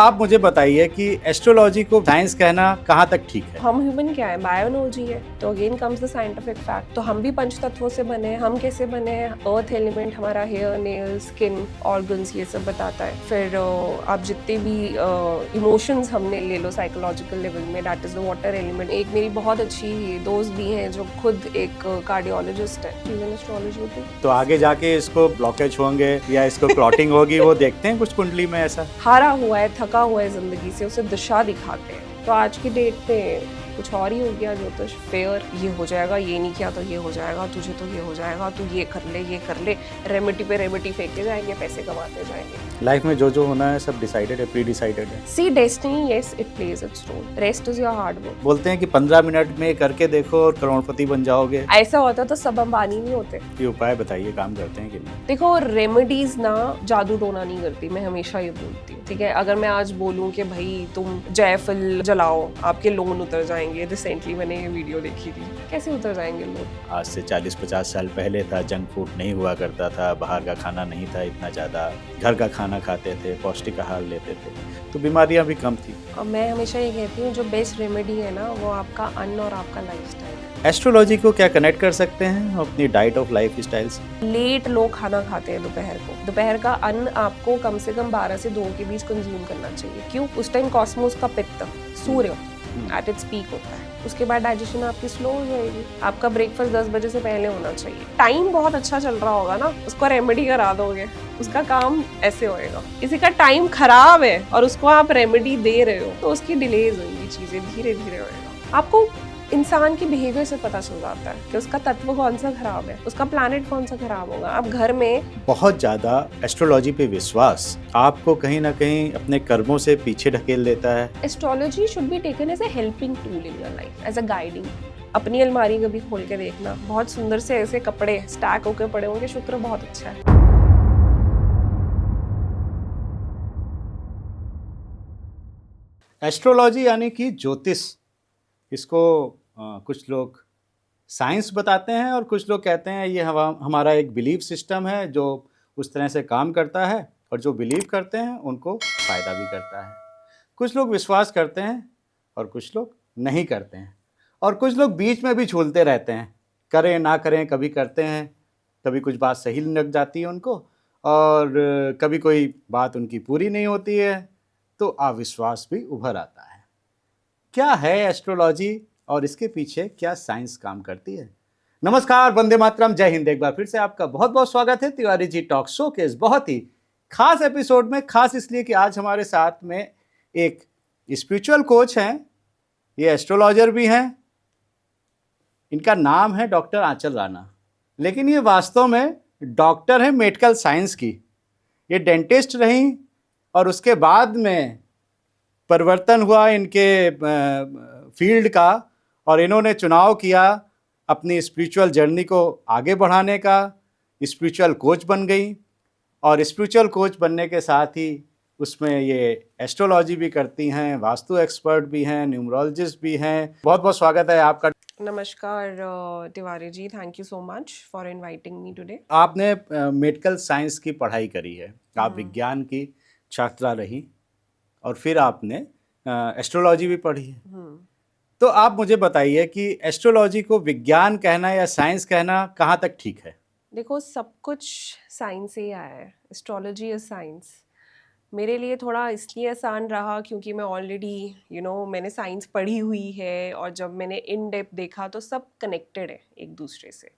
आप मुझे बताइए कि एस्ट्रोलॉजी को साइंस कहना कहाँ तक ठीक है? हम ह्यूमन क्या है, बायोलॉजी है। तो again comes the scientific fact. तो हम भी पंच तत्वों से बने हैं। हम कैसे बने हैं? अर्थ एलिमेंट हमारा हेयर, नेल, स्किन, ऑर्गन्स, ये सब बताता है। फिर आप जितने भी इमोशंस हमने ले लो साइकोलॉजिकल लेवल में, that is the water element. एक मेरी बहुत अच्छी दोस्त भी है जो खुद एक कार्डियोलॉजिस्ट है, एस्ट्रोलॉजी होती है। तो आगे जाके इसको ब्लॉकेज होंगे या इसको क्लॉटिंग होगी वो देखते हैं कुछ कुंडली में ऐसा? हारा हुआ है, थका हुआ है जिंदगी से, उसे दिशा दिखाते हैं। तो आज की डेट पे कुछ और ही हो गया ज्योतिष। फेयर ये हो जाएगा, ये नहीं किया तो ये हो जाएगा, तुझे तो ये हो जाएगा, तू ये कर ले, ये कर ले। रेमेडी पे रेमेडी फेंके जाएंगे, पैसे कमाते जाएंगे। लाइफ में जो होना है सब डिसाइडेड है, प्री डिसाइडेड है। See destiny, yes it plays its role. Rest is your hard work. बोलते हैं कि 15 मिनट में करके देखो और करोड़पति बन जाओगे। ऐसा होता तो सब अंबानी नहीं होते। ये उपाय बताइए, काम करते हैं कि नहीं? देखो, रेमेडीज ना जादू टोना नहीं करती, मैं हमेशा ये बोलती हूँ। ठीक है, अगर मैं आज बोलूँ कि भाई तुम जायफल जलाओ, आपके लोन उतर जाएंगे। रिसेंटली मैंने ये वीडियो देखी थी, कैसे उतर जाएंगे लोन? आज से 40-50 साल पहले था, जंक फूड नहीं हुआ करता था, बाहर का खाना नहीं था इतना ज़्यादा, घर का खाना खाते थे, पौष्टिक आहार लेते थे, तो बीमारियां भी कम थी। और मैं हमेशा ये कहती हूँ, जो बेस्ट रेमेडी है ना, वो आपका अन्न और आपका लाइफस्टाइल है। एस्ट्रोलॉजी को क्या कनेक्ट कर सकते हैं अपनी डाइट ऑफ लाइफ स्टाइल से? लेट लोग खाना खाते हैं दोपहर को। दोपहर का अन्न आपको कम से कम 12 से 2 के बीच कंज्यूम करना चाहिए। क्यों? उस टाइम कॉस्मोस का पित्त, सूर्य एट इट्स पीक होता है। उसके बाद डाइजेशन आपकी स्लो हो जाएगी। आपका ब्रेकफास्ट 10 बजे से पहले होना चाहिए। टाइम बहुत अच्छा चल रहा होगा ना, उसको रेमेडी करा दोगे, उसका काम ऐसे होएगा। किसी का टाइम खराब है और उसको आप रेमेडी दे रहे हो, तो उसकी डिलेज होंगी, चीजें धीरे धीरे होएगा। आपको इंसान की बिहेवियर से पता चल जाता है कि उसका तत्व कौन सा खराब है, उसका प्लैनेट कौन सा खराब होगा। आप घर में बहुत ज्यादा एस्ट्रोलॉजी पे विश्वास आपको कहीं ना कहीं अपने कर्मों से पीछे ढकेल देता है। Astrology should be taken as a helping tool in your life, as a guiding. अपनी अलमारी कभी खोल के देखना, बहुत सुंदर से ऐसे कपड़े स्टैक होकर पड़े होंगे, शुक्र बहुत अच्छा है। एस्ट्रोलॉजी यानी कि ज्योतिष, इसको कुछ लोग साइंस बताते हैं और कुछ लोग कहते हैं ये हमारा एक बिलीफ सिस्टम है जो उस तरह से काम करता है, और जो बिलीव करते हैं उनको फ़ायदा भी करता है। कुछ लोग विश्वास करते हैं और कुछ लोग नहीं करते हैं, और कुछ लोग बीच में भी झूलते रहते हैं, करें ना करें, कभी करते हैं, कभी कुछ बात सही लग जाती है उनको, और कभी कोई बात उनकी पूरी नहीं होती है, तो अविश्वास भी उभर आता है। क्या है एस्ट्रोलॉजी और इसके पीछे क्या साइंस काम करती है? नमस्कार, वंदे मातरम, जय हिंद। एक बार फिर से आपका बहुत बहुत स्वागत है तिवारी जी टॉक शो के इस बहुत ही खास एपिसोड में। खास इसलिए कि आज हमारे साथ में एक स्पिरिचुअल कोच हैं, ये एस्ट्रोलॉजर भी हैं। इनका नाम है डॉक्टर आंचल राणा, लेकिन ये वास्तव में डॉक्टर है मेडिकल साइंस की। ये डेंटिस्ट रहीं और उसके बाद में परिवर्तन हुआ इनके फील्ड का, और इन्होंने चुनाव किया अपनी स्पिरिचुअल जर्नी को आगे बढ़ाने का। स्पिरिचुअल कोच बन गई, और स्पिरिचुअल कोच बनने के साथ ही उसमें ये एस्ट्रोलॉजी भी करती हैं, वास्तु एक्सपर्ट भी हैं, न्यूमरोलॉजिस्ट भी हैं। बहुत बहुत स्वागत है आपका। नमस्कार Tiwari ji, thank you so much for inviting me today. आपने मेडिकल साइंस की पढ़ाई करी है, आप विज्ञान की छात्रा रही, और फिर आपने एस्ट्रोलॉजी भी पढ़ी है। तो आप मुझे बताइए कि एस्ट्रोलॉजी को विज्ञान कहना या साइंस कहना कहाँ तक ठीक है? देखो, सब कुछ साइंस से ही आया है। Astrology is science. मेरे लिए थोड़ा इसलिए आसान रहा क्योंकि मैं ऑलरेडी मैंने साइंस पढ़ी हुई है, और जब मैंने इन डेप्थ देखा तो सब कनेक्टेड है एक दूसरे से।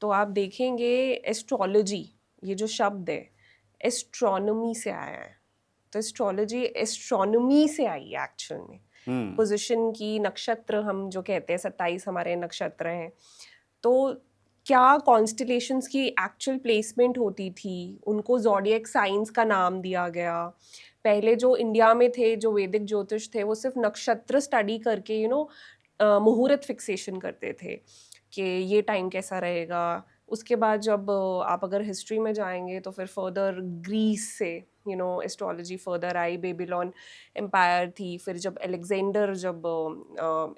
तो आप देखेंगे एस्ट्रोलॉजी, ये जो शब्द है, एस्ट्रोनॉमी से आया है। तो एस्ट्रोलॉजी एस्ट्रोनॉमी से आई है एक्चुअल में। पोजीशन की, नक्षत्र हम जो कहते हैं, 27 हमारे नक्षत्र हैं, तो क्या कॉन्स्टलेशंस की एक्चुअल प्लेसमेंट होती थी, उनको ज़ोडिएक साइंस का नाम दिया गया। पहले जो इंडिया में थे, जो वैदिक ज्योतिष थे, वो सिर्फ नक्षत्र स्टडी करके मुहूर्त फिक्सेशन करते थे कि ये टाइम कैसा रहेगा। उसके बाद जब आप अगर हिस्ट्री में जाएंगे तो फिर फर्दर ग्रीस से एस्ट्रोलॉजी फर्दर आई, बेबीलोन एम्पायर थी। फिर जब अलेक्जेंडर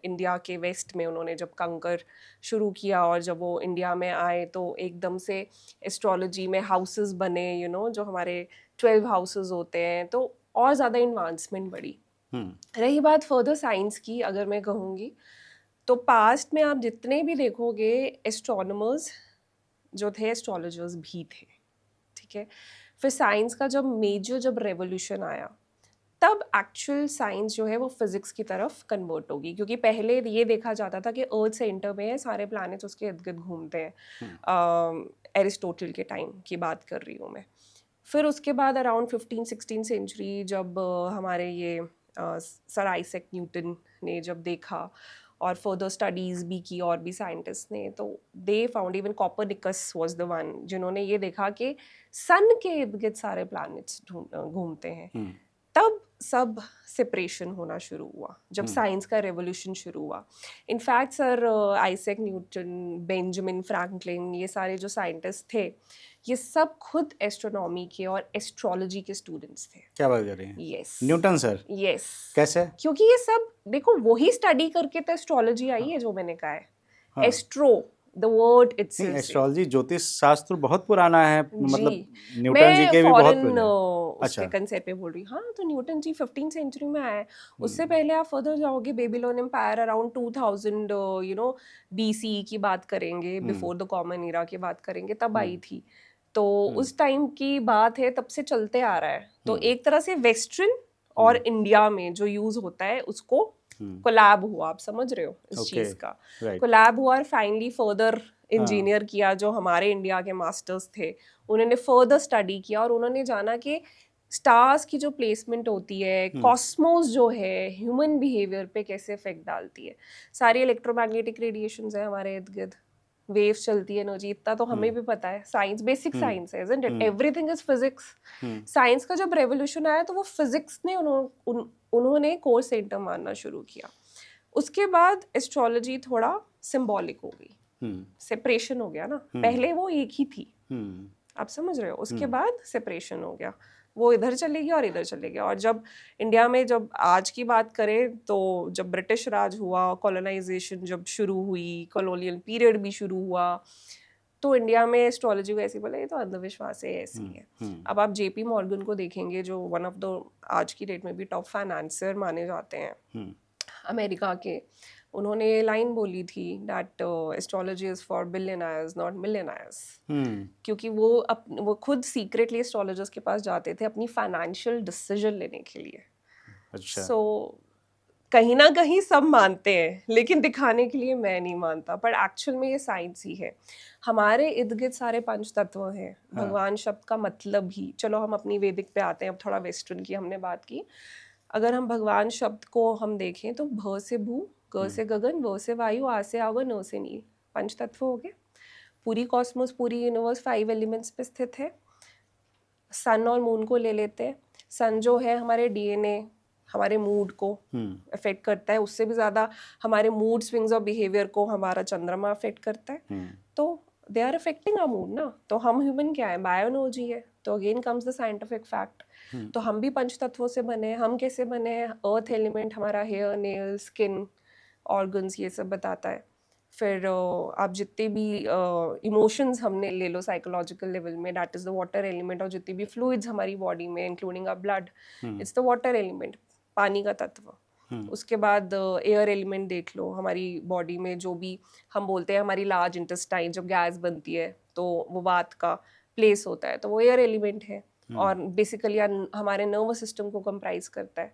इंडिया के वेस्ट में उन्होंने जब कंकर शुरू किया, और जब वो इंडिया में आए तो एकदम से एस्ट्रोलॉजी में हाउसेस बने, जो हमारे 12 हाउसेस होते हैं। तो और ज़्यादा एडवांसमेंट बढ़ी। रही बात फर्दर साइंस की, अगर मैं कहूँगी तो पास्ट में आप जितने भी देखोगे एस्ट्रोनॉमर्स जो थे एस्ट्रोलॉजर्स भी थे, ठीक है। फिर साइंस का जब रेवोल्यूशन आया तब एक्चुअल साइंस जो है वो फिजिक्स की तरफ कन्वर्ट होगी, क्योंकि पहले ये देखा जाता था कि अर्थ सेंटर में है, सारे प्लैनेट्स उसके इर्द गिर्द घूमते हैं। एरिस्टोटल के टाइम की बात कर रही हूँ मैं। फिर उसके बाद अराउंड 15-16 सेंचुरी जब हमारे ये सर आइजैक न्यूटन ने जब देखा और फर्दर स्टडीज़ भी की और भी साइंटिस्ट ने, तो they found, even Copernicus was the one जिन्होंने ये देखा कि सन के इर्द गिर्द सारे प्लैनेट्स घूमते हैं। तब सब सेपरेशन होना शुरू हुआ जब साइंस का रेवोल्यूशन शुरू हुआ। In fact sir Isaac Newton, Benjamin Franklin, ये सारे जो साइंटिस्ट थे ये सब खुद एस्ट्रोनॉमी के और एस्ट्रोलॉजी के स्टूडेंट्स थे। क्या बात कर रही हैं? Yes, Newton sir? यस। कैसे? क्योंकि ये सब देखो वही स्टडी करके तो एस्ट्रोलॉजी आई है, जो मैंने कहा है। हाँ। एस्ट्रो द वर्ड नहीं, इटसेल्फ एस्ट्रोलॉजी ज्योतिष शास्त्र बहुत पुराना है, मतलब जी। न्यूटन जी के भी बहुत फॉरेन पहले। उसके अच्छा। कंसेप्ट पे बोल रही हूँ। हाँ, तो न्यूटन जी 15 सेंचुरी में आए। उससे पहले आप फर्दर जाओगे, बेबीलोन एम्पायर अराउंड 2000 BC की बात करेंगे, बिफोर द कॉमन ईरा की बात करेंगे, तब आई थी। तो उस टाइम की बात है, तब से चलते आ रहा है। तो एक तरह से वेस्टर्न और इंडिया में जो यूज होता है उसको कोलैब हुआ, आप समझ रहे हो इस Okay, चीज का। right. कोलैब हुआ और फाइनली फर्दर इंजीनियर किया, जो हमारे इंडिया के मास्टर्स थे उन्होंने फर्दर स्टडी किया और उन्होंने जाना कि स्टार्स की जो प्लेसमेंट होती है, कॉस्मोस जो है ह्यूमन बिहेवियर पे कैसे इफेक्ट डालती है। सारी इलेक्ट्रोमैग्नेटिक रेडिएशंस है हमारे इर्द गिर्द, वेव्स चलती है एनर्जी, इतना तो हमें भी पता है। साइंस बेसिक साइंस है, isn't it? Everything is physics. Science का जब रेवोल्यूशन आया तो वो फिजिक्स ने उन्होंने कोर सेंटर मानना शुरू किया। उसके बाद एस्ट्रोलॉजी थोड़ा सिंबॉलिक हो गई, सेपरेशन हो गया ना। पहले वो एक ही थी, आप समझ रहे हो। उसके बाद सेपरेशन हो गया, वो इधर चले गया और इधर चले गया। और जब इंडिया में, जब आज की बात करें तो जब ब्रिटिश राज हुआ, कॉलोनाइजेशन जब शुरू हुई, कॉलोनियल पीरियड भी शुरू हुआ, तो इंडिया में एस्ट्रोलॉजी को ऐसे बोला ये तो अंधविश्वास है, ऐसी है। अब आप JP मॉर्गन को देखेंगे, जो वन ऑफ द आज की डेट में भी टॉप फाइनेंसर माने जाते हैं अमेरिका के, उन्होंने ये लाइन बोली थी that astrology is for billionaires not millionaires. क्योंकि वो खुद सीक्रेटली एस्ट्रोलॉजर्स के पास जाते थे अपनी फाइनेंशियल डिसीजन लेने के लिए। अच्छा। सो कहीं ना कहीं सब मानते हैं, लेकिन दिखाने के लिए मैं नहीं मानता, पर एक्चुअल में ये साइंस ही है। हमारे इर्द गिर्द सारे पंच तत्व हैं। भगवान शब्द का मतलब ही, चलो हम अपनी वैदिक पे आते हैं, अब थोड़ा वेस्टर्न की हमने बात की। अगर हम भगवान शब्द को हम देखें तो भ से भू, ग से गगन, व से वायु, आ से आवा, न से नील, पंच तत्व हो गए। पूरी कॉस्मोस, पूरी यूनिवर्स 5 एलिमेंट्स पे स्थित है। सन और मून को ले लेते हैं। सन जो है हमारे DNA, हमारे मूड को अफेक्ट करता है। उससे भी ज़्यादा हमारे मूड स्विंग्स और बिहेवियर को हमारा चंद्रमा अफेक्ट करता है। तो they are affecting our mood ना। तो हम ह्यूमन क्या है, बायो एनर्जी है। तो again comes the scientific fact. तो हम भी पंच तत्वों से बने हैं। हम कैसे बने हैं? अर्थ एलिमेंट हमारा हेयर, नेल, स्किन, ऑर्गन्स, ये सब बताता है। फिर आप जितने भी इमोशंस हमने ले लो साइकोलॉजिकल लेवल में, that is the water element. और जितनी भी फ्लूइड्स हमारी बॉडी में, including a blood, it's the water element, पानी का तत्व। उसके बाद एयर एलिमेंट देख लो, हमारी बॉडी में जो भी हम बोलते हैं हमारी लार्ज इंटेस्टाइन जब गैस बनती है तो वो वात का प्लेस होता है, तो वो एयर एलिमेंट है। और बेसिकली हमारे नर्वस सिस्टम को कंप्राइज करता है।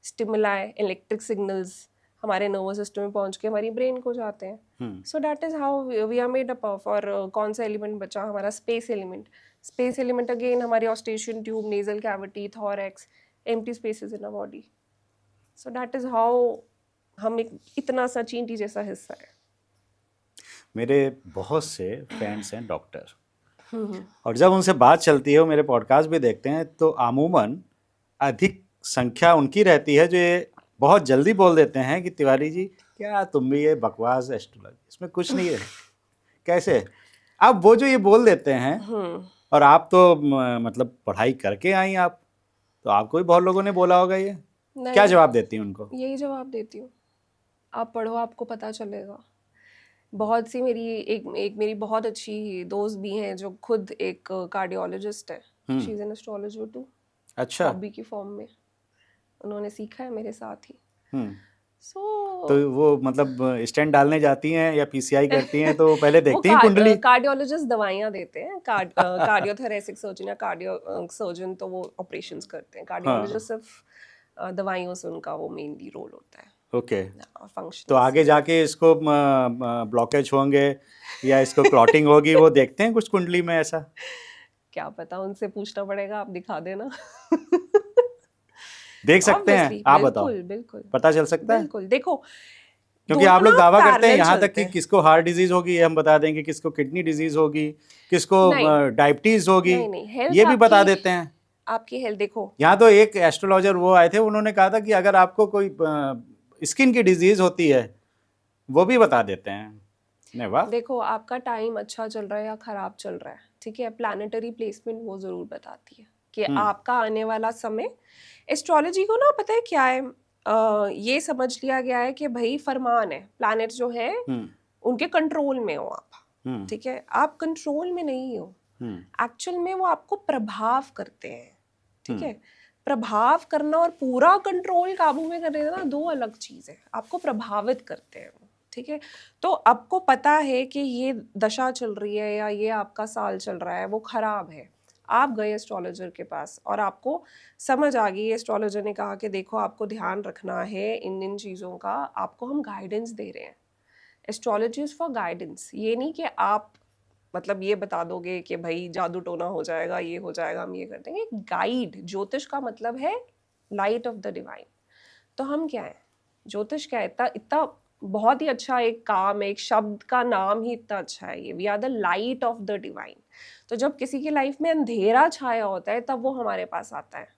स्टिमुलाई, इलेक्ट्रिक सिग्नल्स हमारे नर्वस सिस्टम में पहुंच के हमारी ब्रेन को जाते हैं। So that is how we are made up of. और कौन सा एलिमेंट बचा? हमारा space element. Space element again हमारी Eustachian tube, nasal cavity, thorax, empty spaces in a body. So that is how हम एक इतना सा चींटी जैसा हिस्सा है। मेरे बहुत से फ्रेंड्स हैं डॉक्टर, और जब उनसे बात चलती है, वो मेरे पॉडकास्ट भी देखते हैं, तो अमूमन अधिक संख्या उनकी रहती है जो ये बहुत जल्दी बोल देते हैं कि तिवारी जी क्या तुम भी ये बकवास एस्ट्रोलॉजी, इसमें कुछ नहीं है। कैसे? अब वो जो ये बोल देते हैं, और आप तो मतलब पढ़ाई करके आई आप, तो आपको भी बहुत लोगों ने बोला होगा ये, क्या जवाब देती हैं उनको? यही जवाब देती हूँ, आप पढ़ो, आपको पता चलेगा। बहुत सी एक मेरी बहुत अच्छी दोस्त भी हैं जो खुद एक कार्डियोलॉजिस्ट है। She is an astrologer too. अच्छा। हॉबी की फॉर्म में। उन्होंने सीखा है मेरे साथ ही। हम्म सो तो वो मतलब स्टेंट डालने जाती हैं या पीसीआई करती हैं तो पहले वो देखती हैं कुंडली? कार्डियोलॉजिस्ट दवाइयाँ देते हैं, कार्डियोथोरेसिक सर्जन या कार्डियो सर्जन तो वो ऑपरेशंस करते हैं, हाँ, कार्डियोलॉजिस्ट सिर्फ दवाइयों से उनका वो मेनली रोल होता है ओके। तो फंक्शन। आगे जाके इसको ब्लॉकेज होंगे या इसको क्लॉटिंग होगी, वो देखते हैं कुछ कुंडली में ऐसा? क्या पता, उनसे पूछना पड़ेगा, आप दिखा देना। देख सकते हैं? ऑब्वियसली, आप बताओ, बिल्कुल बिल्कुल पता चल सकता है? बिल्कुल। देखो क्योंकि आप दोनों लोग ना दावा करते हैं पैरेलल यहाँ तक चलते कि हैं। किसको हार्ट डिजीज होगी ये हम बता देंगे, किसको किडनी डिजीज होगी, किसको नहीं डायबिटीज होगी, नहीं नहीं, हेल्थ ये भी बता आपकी, देते हैं। आपकी हेल्थ देखो। यहाँ तो एक एस्ट्रोलॉजर वो आए थे, उन्होंने कहा था कि अगर आपको कोई स्किन की डिजीज होती है वो भी बता देते हैं। नहीं वाह। देखो आपका टाइम अच्छा चल रहा है या खराब चल रहा है, ठीक है, प्लानिटरी प्लेसमेंट वो जरूर बताती है कि आपका आने वाला समय। एस्ट्रोलॉजी को ना पता है क्या है, ये समझ लिया गया है कि भाई फरमान है, प्लैनेट जो है उनके कंट्रोल में हो आप, ठीक है, आप कंट्रोल में नहीं हो, एक्चुअल में वो आपको प्रभाव करते हैं, ठीक है। प्रभाव करना और पूरा कंट्रोल काबू में कर लेना दो अलग चीज है, आपको प्रभावित करते हैं वो, ठीक है। तो आपको पता है कि ये दशा चल रही है या ये आपका साल चल रहा है वो खराब है, आप गए एस्ट्रोलॉजर के पास और आपको समझ आ गई, एस्ट्रोलॉजर ने कहा कि देखो आपको ध्यान रखना है इन इन चीज़ों का, आपको हम गाइडेंस दे रहे हैं। एस्ट्रोलॉजी इज फॉर गाइडेंस, ये नहीं कि आप मतलब ये बता दोगे कि भाई जादू टोना हो जाएगा, ये हो जाएगा, हम ये कर देंगे। गाइड, ज्योतिष का मतलब है लाइट ऑफ द डिवाइन। तो हम क्या है, ज्योतिष क्या है, इतना इतना बहुत ही अच्छा एक काम है, एक शब्द का नाम ही इतना अच्छा है ये, we are the light of the divine. तो जब किसी की लाइफ में अंधेरा छाया होता है तब वो हमारे पास आता है,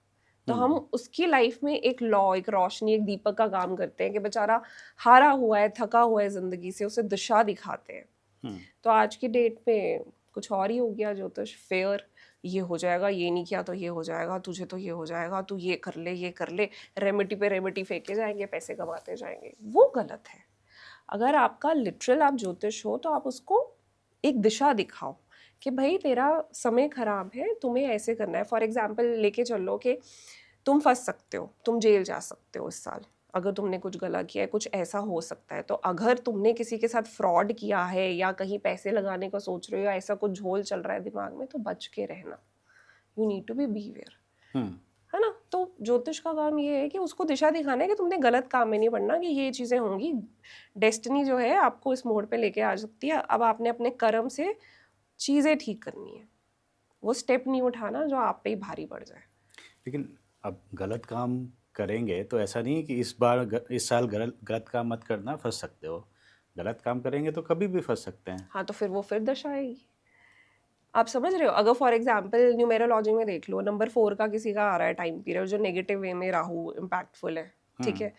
तो हम उसकी लाइफ में एक लौ, एक रोशनी, एक दीपक का काम करते हैं कि बेचारा हारा हुआ है, थका हुआ है जिंदगी से, उसे दिशा दिखाते हैं। तो आज की डेट पे कुछ और ही हो गया ज्योतिष, फेयर, ये हो जाएगा, ये नहीं किया तो ये हो जाएगा, तुझे तो ये हो जाएगा, तू ये कर ले, ये कर ले, रेमेडी पे रेमेडी फेंके जाएंगे, पैसे कमाते जाएंगे, वो गलत है। अगर आपका लिटरल आप ज्योतिष हो तो आप उसको एक दिशा दिखाओ कि भाई तेरा समय खराब है, तुम्हें ऐसे करना है। फॉर एग्जाम्पल लेके चलो कि तुम फंस सकते हो, तुम जेल जा सकते हो इस साल अगर तुमने कुछ गलत किया है, कुछ ऐसा हो सकता है। तो अगर तुमने किसी के साथ फ्रॉड किया है या कहीं पैसे लगाने का सोच रहे हो या ऐसा कुछ झोल चल रहा है दिमाग में, तो बच के रहना, you need to be beware, है ना। तो ज्योतिष का काम ये है कि उसको दिशा दिखाना है कि तुमने गलत काम में नहीं पड़ना, कि ये चीज़ें होंगी, डेस्टिनी जो है आपको इस मोड़ पे लेके आ सकती है, अब आपने अपने कर्म से चीज़ें ठीक करनी है, वो स्टेप नहीं उठाना जो आप पे ही भारी पड़ जाए। लेकिन अब गलत काम करेंगे तो ऐसा नहीं है कि इस साल गलत काम मत करना, फंस सकते हो। गलत काम करेंगे तो कभी भी फंस सकते हैं। हाँ, तो फिर वो फिर दशा आएगी, आप समझ रहे हो। अगर फॉर एग्जाम्पल न्यूमेरोलॉजी में देख लो, नंबर 4 का किसी का आ रहा है टाइम पीरियड जो नेगेटिव वे में राहु इम्पैक्टफुल है, ठीक है,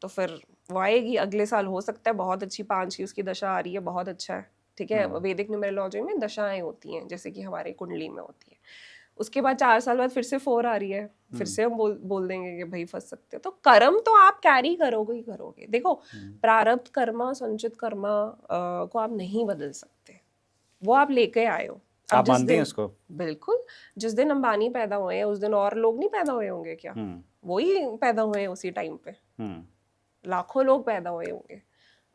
तो फिर वो आएगी अगले साल, हो सकता है बहुत अच्छी 5 की उसकी दशा आ रही है, बहुत अच्छा है, ठीक है। वैदिक न्यूमेरोलॉजी में दशाएं होती हैं जैसे कि हमारे कुंडली में होती है, उसके बाद 4 साल बाद फिर से 4 आ रही है, फिर से हम बोल देंगे कि भाई फंस सकते हो। तो कर्म तो आप कैरी करोगे ही करोगे। देखो प्रारब्ध कर्मा, संचित कर्मा को आप नहीं बदल सकते, वो आप लेके आए हो। आप मानते हैं उसको? बिल्कुल, जिस दिन अंबानी पैदा हुए हैं उस दिन और लोग नहीं पैदा हुए होंगे क्या? वही पैदा हुए हैं उसी टाइम पे, लाखों लोग पैदा हुए होंगे।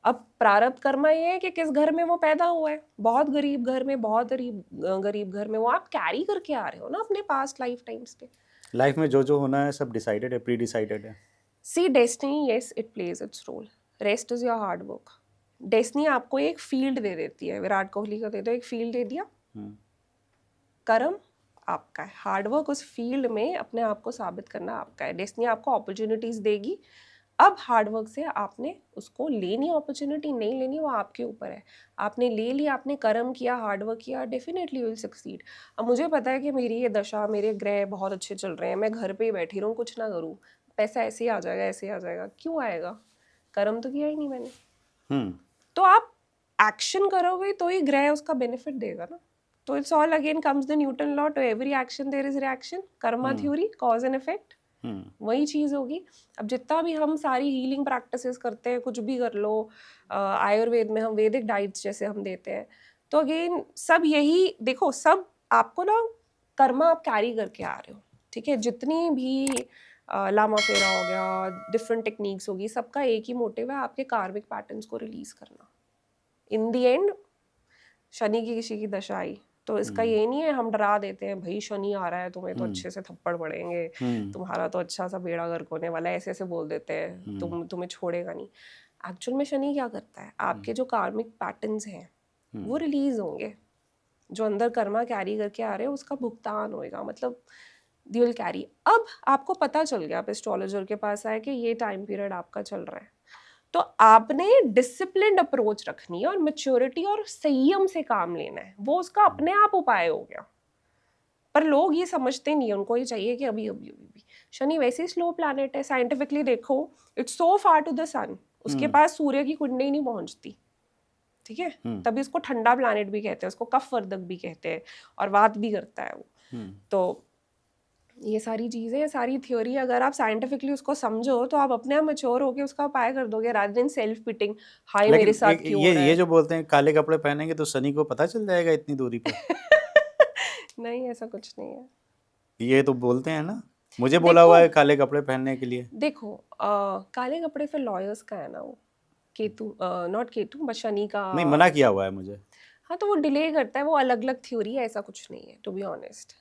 अब प्रारब्ध कर्मा ये है कि किस घर में वो पैदा हुआ है, बहुत गरीब घर में, बहुत गरीब घर में, वो आप कैरी करके आ रहे हो ना अपने पास्ट लाइफ टाइम्स पे। लाइफ में जो होना है सब डिसाइडेड है, प्री डिसाइडेड है। See destiny, yes it plays its role, rest is your hard work. Destiny आपको एक फील्ड दे देती है, विराट कोहली का दे दो एक फील्ड दे दिया, कर्म आपका है, हार्डवर्क उस फील्ड में अपने आप को साबित करना आपका है। डेस्टिनी आपको अपॉर्चुनिटीज देगी, अब हार्डवर्क से आपने उसको लेनी, अपॉर्चुनिटी नहीं लेनी वो आपके ऊपर है। आपने ले लिया, आपने कर्म किया, हार्डवर्क किया, डेफिनेटली यू विल सक्सीड। अब मुझे पता है कि मेरी ये दशा, मेरे ग्रह बहुत अच्छे चल रहे हैं, मैं घर पे ही बैठी रहूँ, कुछ ना करूँ, पैसा ऐसे ही आ जाएगा, ऐसे ही आ जाएगा। क्यों आएगा? कर्म तो किया ही नहीं मैंने। तो आप एक्शन करोगे तो ही ग्रह उसका बेनिफिट देगा ना। तो it's all again comes the Newton law, to every action there is reaction, karma theory, cause and effect, वही चीज़ होगी। अब जितना भी हम सारी हीलिंग प्रैक्टिसेस करते हैं, कुछ भी कर लो, आयुर्वेद में हम वैदिक डाइट्स जैसे हम देते हैं, तो अगेन सब यही देखो, सब आपको ना कर्मा आप कैरी करके आ रहे हो, ठीक है। जितनी भी लामा फेरा हो गया, डिफरेंट टेक्निक्स होगी, सबका एक ही मोटिव है, आपके कार्मिक पैटर्न्स को रिलीज करना। इन द एंड शनि की किसी की दशा आई तो इसका ये नहीं है हम डरा देते हैं भाई शनि आ रहा है तुम्हें तो अच्छे से थप्पड़ पड़ेंगे, तुम्हारा तो अच्छा सा बेड़ा गर्क होने वाला है, ऐसे ऐसे बोल देते हैं, तुम्हें छोड़ेगा नहीं। एक्चुअल में शनि क्या करता है, आपके जो कार्मिक पैटर्न्स हैं वो रिलीज होंगे, जो अंदर कर्मा कैरी करके आ रहे हैं उसका भुगतान होएगा, मतलब दे विल कैरी। अब आपको पता चल गया, आप एस्ट्रोलॉजर के पास आए कि ये टाइम पीरियड आपका चल रहा है, तो आपने डिसिप्लिन्ड अप्रोच रखनी है और मैच्योरिटी और संयम से काम लेना है, वो उसका अपने आप उपाय हो गया। पर लोग ये समझते नहीं है, उनको ये चाहिए कि अभी अभी अभी भी। शनि वैसे ही स्लो प्लैनेट है, साइंटिफिकली देखो it's so far to the sun, उसके पास सूर्य की कुंडली नहीं पहुंचती, ठीक है, तभी उसको ठंडा प्लैनेट भी कहते हैं, उसको कफवर्धक भी कहते हैं और वात भी करता है वो। तो ये सारी चीजें, सारी थ्योरी अगर आप साइंटिफिकली उसको समझो तो आप अपने आप मैच्योर होके उसका उपाय कर दोगे, रादर देन सेल्फ पिटिंग, हाय मेरे साथ क्यों हो रहा है। ये जो बोलते हैं काले कपड़े पहनेंगे तो शनि को पता चल जाएगा इतनी दूरी पे। नहीं, ऐसा कुछ नहीं है। ये तो बोलते हैं ना, मुझे बोला हुआ है काले कपड़े पहनने के लिए। देखो काले कपड़े फिर लॉयर्स का है ना, वो केतु, नॉट केतु बट शनि का। नहीं, मना किया हुआ है मुझे। हाँ तो वो डिले करता है, वो अलग अलग थ्योरी है, ऐसा कुछ नहीं है, टू बी ऑनेस्ट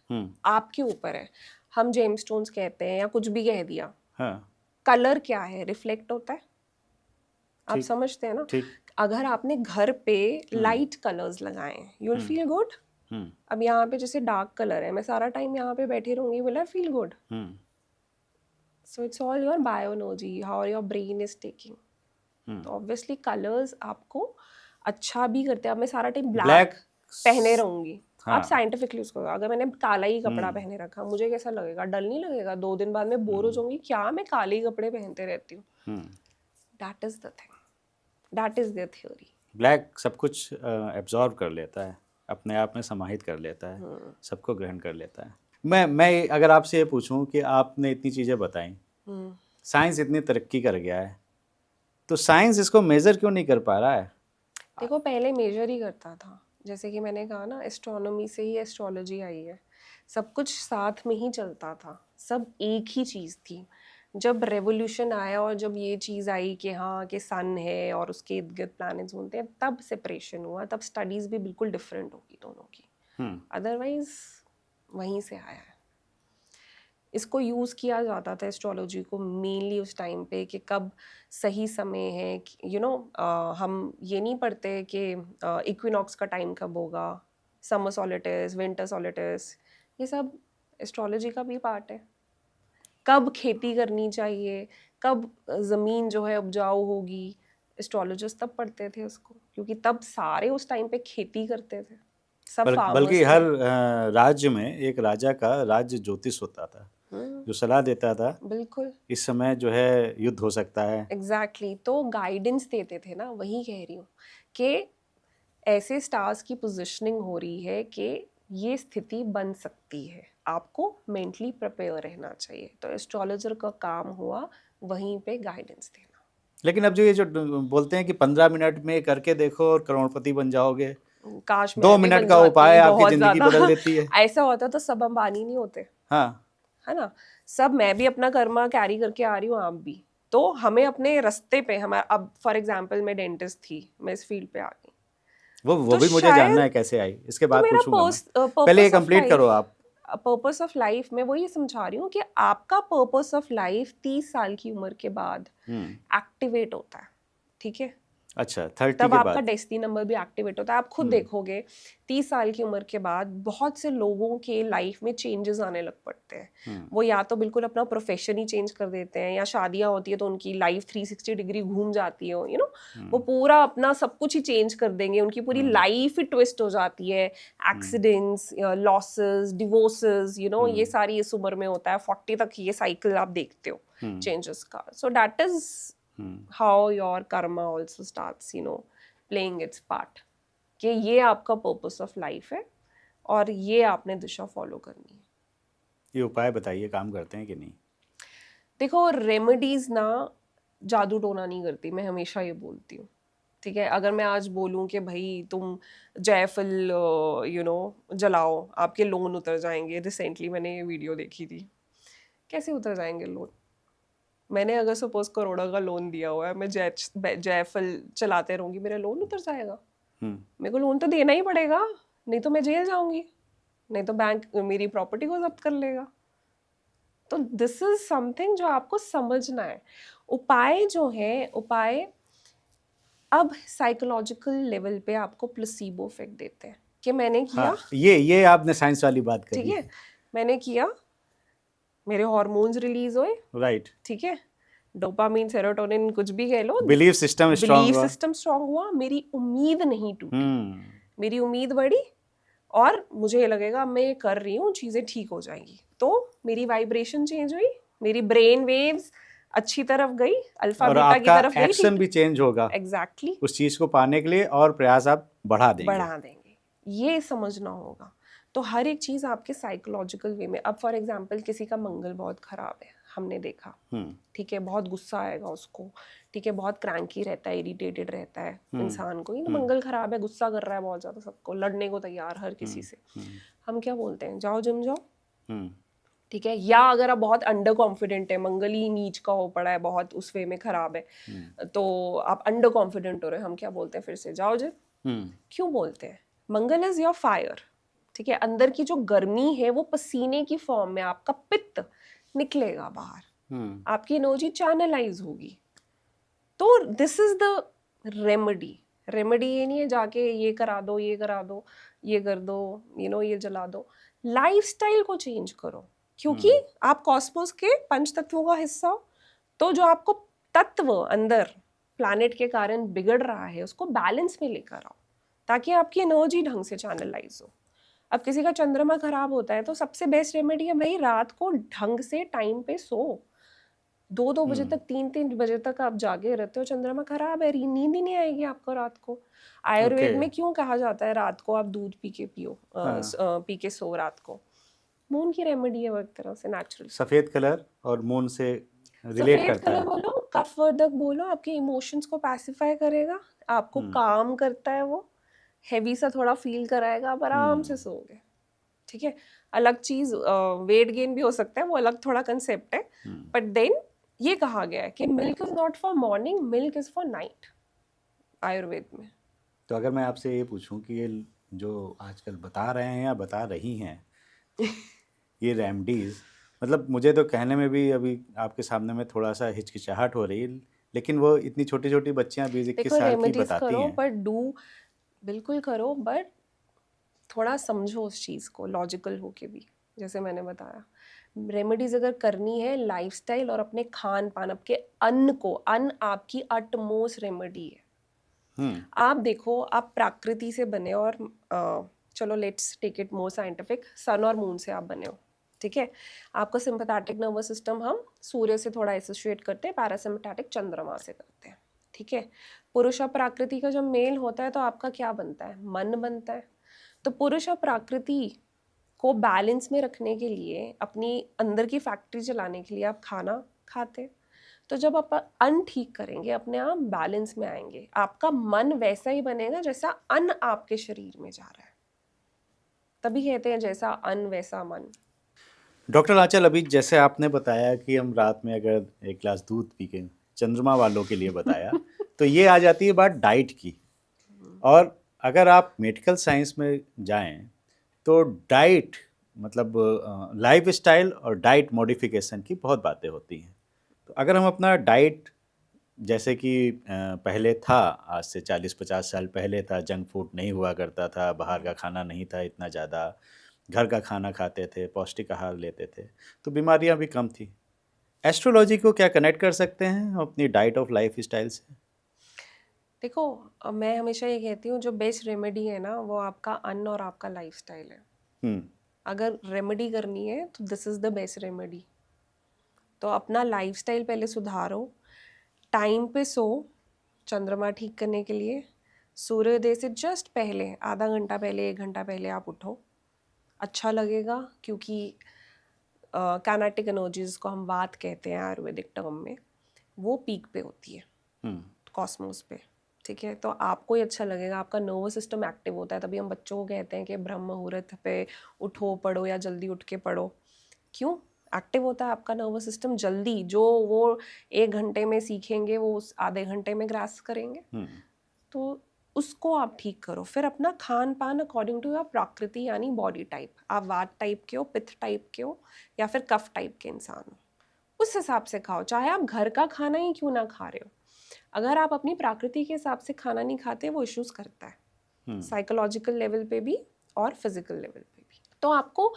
आपके ऊपर है। हम जेम स्टोन्स कहते हैं या कुछ भी कह दिया, हाँ। कलर क्या है, रिफ्लेक्ट होता है, आप समझते हैं ना। अगर आपने घर पे लाइट कलर्स लगाए यू विल फील गुड। अब यहाँ पे जैसे डार्क कलर है, मैं सारा टाइम यहाँ पे बैठी रहूंगी, will I feel good? So it's all your biology, how your brain is taking. तो ऑब्वियसली कलर्स आपको अच्छा भी करते हैं। अब मैं सारा टाइम ब्लैक पहने रहूंगी, आप साइंटिफिकली उसको, अगर मैंने काला ही कपड़ा पहने रखा मुझे कैसा लगेगा, डल नहीं लगेगा, 2 दिन बाद मैं बोर हो जाऊंगी, क्या मैं काले ही कपड़े पहनते रहती हूँ। That is the thing, that is the theory. Black सब कुछ एब्जॉर्ब कर लेता है, अपने आप में समाहित कर लेता है, सबको ग्रहण कर लेता है। मैं अगर आपसे ये पूछूं कि आपने इतनी चीज़ें बताई, साइंस इतनी तरक्की कर गया है, तो साइंस इसको मेज़र क्यों नहीं कर पा रहा है? देखो पहले मेजर ही करता था, जैसे कि मैंने कहा ना, एस्ट्रोनॉमी से ही एस्ट्रोलॉजी आई है, सब कुछ साथ में ही चलता था, सब एक ही चीज़ थी। जब रेवोल्यूशन आया और जब ये चीज़ आई कि हाँ कि सन है और उसके इर्द गिर्द प्लैनेट्स घूमते हैं, तब सेपरेशन हुआ, तब स्टडीज़ भी बिल्कुल डिफरेंट होगी दोनों की। अदरवाइज वहीं से आया है। इसको यूज़ किया जाता था एस्ट्रोलॉजी को मेनली उस टाइम पे कि कब सही समय है, यू नो हम ये नहीं पढ़ते कि इक्विनॉक्स का टाइम कब होगा, समर सॉलिटिस, विंटर सॉलिटिस, ये सब एस्ट्रोलॉजी का भी पार्ट है। कब खेती करनी चाहिए, कब ज़मीन जो है उपजाऊ होगी, एस्ट्रोलॉजर्स तब पढ़ते थे उसको, क्योंकि तब सारे उस टाइम पे खेती करते थे, सब बल्कि हर राज्य में एक राजा का राज्य ज्योतिष होता था जो सलाह देता था, बिल्कुल इस समय जो है युद्ध हो सकता है। एग्जैक्टली तो गाइडेंस देते थे ना, वही कह रही हूँ कि ऐसे स्टार्स की पोजीशनिंग हो रही है कि ये स्थिति बन सकती है, आपको मेंटली प्रिपेयर रहना चाहिए। तो एस्ट्रोलॉजर का काम हुआ वहीं पे गाइडेंस देना। लेकिन अब जो ये जो बोलते हैं कि 15 मिनट में करके देखो और करोड़पति बन जाओगे, काश 2 मिनट का उपाय आपकी जिंदगी बदल देती है। ऐसा होता तो सब अंबानी नहीं होते। हाँ, है ना, सब, मैं भी अपना कर्मा कैरी करके आ रही हूँ, आप भी, तो हमें अपने रास्ते पे, हमारा, अब फॉर एग्जांपल मैं डेंटिस्ट थी, मैं इस फील्ड पे आ गई, वो तो भी मुझे जानना है कैसे आई, इसके बाद पूछूंगा मैं। पहले ये कंप्लीट करो आप। पर्पस ऑफ लाइफ में वो ये समझा रही हूँ कि आपका पर्पस ऑफ लाइफ 30 साल की उम्र के बाद एक्टिवेट होता है, ठीक है। अच्छा, 30 तब के आपका बाद डेस्टिनी नंबर भी एक्टिवेट होता है। आप खुद देखोगे 30 साल की उम्र के बाद बहुत से लोगों के लाइफ में चेंजेस आने लग पड़ते हैं। वो या तो बिल्कुल अपना प्रोफेशन ही चेंज कर देते हैं, या शादियां होती है तो उनकी लाइफ 360 डिग्री घूम जाती है, यू नो, वो पूरा अपना सब कुछ ही चेंज कर देंगे, उनकी पूरी लाइफ ही ट्विस्ट हो जाती है। Accidents, losses, divorces, you know, ये सारी इस उम्र में होता है। 40 तक ये साइकिल आप देखते हो चेंजेस का। सो that is how your karma also starts, you know, playing its part, कि ये आपका purpose of life है और ये आपने दिशा फॉलो करनी है। ये उपाय बताइए, काम करते हैं कि नहीं? देखो रेमेडीज ना जादू टोना नहीं करती, मैं हमेशा ये बोलती हूँ, ठीक है। अगर मैं आज बोलूँ कि भाई तुम जायफल यू नो जलाओ, आपके लोन उतर जाएंगे, रिसेंटली मैंने ये वीडियो देखी थी, कैसे उतर जाएंगे लोन? मैंने अगर सपोज करोड़ों का लोन दिया हुआ है, मैं जायफल चलाते रहूंगी, मेरा लोन उतर जाएगा। मेरे को लोन तो देना ही पड़ेगा, नहीं तो मैं जेल जाऊंगी, नहीं तो बैंक मेरी प्रॉपर्टी को जब्त कर लेगा। तो दिस इज समथिंग जो आपको समझना है। उपाय जो है, उपाय अब साइकोलॉजिकल लेवल पे आपको प्लेसीबो इफेक्ट देते हैं कि मैंने किया, हाँ, ये आपने साइंस वाली बात ठीक करी है, मैंने किया, मेरे हॉर्मोन्स रिलीज हुए, राइट। ठीक है, डोपामीन, सेरोटोनिन, कुछ भी कह लो, बिलीफ सिस्टम स्ट्रांग बिलीफ हुआ। सिस्टम स्ट्रांग हुआ, मेरी उम्मीद नहीं टूटी, हम्म मेरी उम्मीद बढ़ी, और मुझे ये लगेगा मैं ये कर रही हूँ, चीज़ें ठीक हो जाएंगी। तो मेरी वाइब्रेशन चेंज हुई, मेरी ब्रेन वेव्स अच्छी तरफ गई, अल्फा और बीटा की आपका तरफ गई, एक्शन भी ठीक, चेंज होगा एग्जैक्टली, उस चीज को पाने के लिए, और प्रयास आप बढ़ा देंगे। बढ़ा देंगे, ये समझना होगा। तो हर एक चीज़ आपके साइकोलॉजिकल वे में, अब फॉर एग्जांपल किसी का मंगल बहुत खराब है, हमने देखा, ठीक है, बहुत गुस्सा आएगा उसको, ठीक है, बहुत क्रैंकी रहता है, इरिटेटेड रहता है इंसान को, ये तो मंगल खराब है, गुस्सा कर रहा है बहुत ज़्यादा सबको, लड़ने को तैयार हर किसी से। हम क्या बोलते हैं, जाओ जिम जाओ, ठीक है। या अगर आप बहुत अंडर कॉन्फिडेंट है, मंगल ही नीच का हो पड़ा है, बहुत उस वे में खराब है, तो आप अंडर कॉन्फिडेंट हो रहे हैं, हम क्या बोलते हैं फिर से, जाओ जिम। क्यों बोलते हैं? मंगल इज योर फायर, ठीक है, अंदर की जो गर्मी है वो पसीने की फॉर्म में, आपका पित्त निकलेगा बाहर, आपकी एनर्जी चैनलाइज होगी। तो this is the remedy. Remedy ये नहीं है जाके ये करा दो, ये करा दो, ये कर दो, ये जला दो। लाइफस्टाइल को चेंज करो, क्योंकि आप कॉस्मोस के पंच तत्वों का हिस्सा हो। तो जो आपको तत्व अंदर प्लैनेट के कारण बिगड़ रहा है, उसको बैलेंस में लेकर आओ, ताकि आपकी एनर्जी ढंग से चैनलाइज हो। अब किसी का चंद्रमा खराब होता है, तो सबसे बेस्ट रेमेडी है भाई, रात को ढंग से टाइम पे सो। 2-2 बजे तक, 3-3 बजे तक आप जागे रहते हो, चंद्रमा खराब है, नींद ही नहीं आएगी आपको रात को। आयुर्वेद में क्यों कहा जाता है रात को आप दूध पी के पियो, पी के सो रात को? मून की रेमेडी है वो, एक तरह से नेचुरल। सफेद कलर और मून से रिलेट सफेद करता कलर है। बोलो, कफवर्धक बोलो, आपके इमोशंस को पैसिफाई करेगा, आपको काम करता है, वो हेवी सा थोड़ा फील कराएगा, आप आराम से सोओगे, ठीक है। अलग चीज वेट गेन भी हो सकता है, वो अलग थोड़ा कंसेप्ट है, बट देन ये कहा गया है कि milk is not for morning, milk is for night, Ayurveda में। तो अगर मैं आपसे ये पूछूं कि ये जो आजकल बता रहे हैं या बता रही हैं ये रेमडीज, मतलब मुझे तो कहने में भी अभी आपके सामने में थोड़ा सा हिचकिचाहट हो रही है, लेकिन वो इतनी छोटी छोटी बच्चियां 20-21 देखो, साल की रेमेडीज बताती करो, हैं। बट डू, बिल्कुल करो, बट थोड़ा समझो उस चीज़ को लॉजिकल होके भी। जैसे मैंने बताया, रेमेडीज अगर करनी है, लाइफस्टाइल और अपने खान पान, आपके अन्न को, अन्न आपकी अटमोस्ट रेमेडी है। आप देखो, आप प्रकृति से बने, और चलो let's take it more scientific, sun और मून से आप बने हो, ठीक है। आपका सिंपैथेटिक नर्वस सिस्टम हम सूर्य से थोड़ा एसोसिएट करते हैं, पैरासिम्पैथेटिक चंद्रमा से करते हैं, ठीक है। पुरुष और प्रकृति का जब मेल होता है तो आपका क्या बनता है? मन बनता है। तो पुरुष और प्रकृति को बैलेंस में रखने के लिए, अपनी अंदर की फैक्ट्री चलाने के लिए आप खाना खाते। तो जब आप अन्न ठीक करेंगे, अपने आप बैलेंस में आएंगे, आपका मन वैसा ही बनेगा जैसा अन्न आपके शरीर में जा रहा है। तभी कहते हैं जैसा अन्न वैसा मन। डॉक्टर आंचल, अभी जैसे आपने बताया कि हम रात में अगर एक गिलास दूध पी के, चंद्रमा वालों के लिए बताया, तो ये आ जाती है बात डाइट की। और अगर आप मेडिकल साइंस में जाएं तो डाइट, मतलब लाइफ स्टाइल और डाइट मॉडिफिकेशन की बहुत बातें होती हैं। तो अगर हम अपना डाइट, जैसे कि पहले था, आज से 40-50 साल पहले था, जंक फूड नहीं हुआ करता था, बाहर का खाना नहीं था इतना ज़्यादा, घर का खाना खाते थे, पौष्टिक आहार लेते थे, तो बीमारियां भी कम थी। एस्ट्रोलॉजी को क्या कनेक्ट कर सकते हैं अपनी डाइट ऑफ लाइफ स्टाइल से? देखो, मैं हमेशा ये कहती हूँ, जो बेस्ट रेमेडी है ना, वो आपका अन्न और आपका लाइफस्टाइल है। अगर रेमेडी करनी है तो this is the best remedy. तो अपना लाइफस्टाइल पहले सुधारो, टाइम पे सो, चंद्रमा ठीक करने के लिए सूर्योदय से जस्ट पहले, आधा घंटा पहले, 1 घंटा पहले आप उठो, अच्छा लगेगा, क्योंकि काइनेटिक एनर्जीज को हम वात कहते हैं आयुर्वेदिक टर्म में, वो पीक पे होती है कॉस्मोस पे, ठीक है। तो आपको ही अच्छा लगेगा, आपका नर्वस सिस्टम एक्टिव होता है। तभी हम बच्चों को कहते हैं कि ब्रह्म मुहूर्त पे उठो, पढ़ो, या जल्दी उठ के पढ़ो। क्यों? एक्टिव होता है आपका नर्वस सिस्टम जल्दी, जो वो 1 घंटे में सीखेंगे वो उस आधे घंटे में ग्रास्प करेंगे। तो उसको आप ठीक करो। फिर अपना खान पान अकॉर्डिंग टू योर प्रकृति, यानी बॉडी टाइप, आप वात टाइप के हो, पित्त टाइप के हो, या फिर कफ टाइप के इंसान हो, उस हिसाब से खाओ। चाहे आप घर का खाना ही क्यों ना खा रहे हो, अगर आप अपनी प्रकृति के हिसाब से खाना नहीं खाते, वो इश्यूज करता है साइकोलॉजिकल लेवल पे भी और फिजिकल लेवल पे भी। तो आपको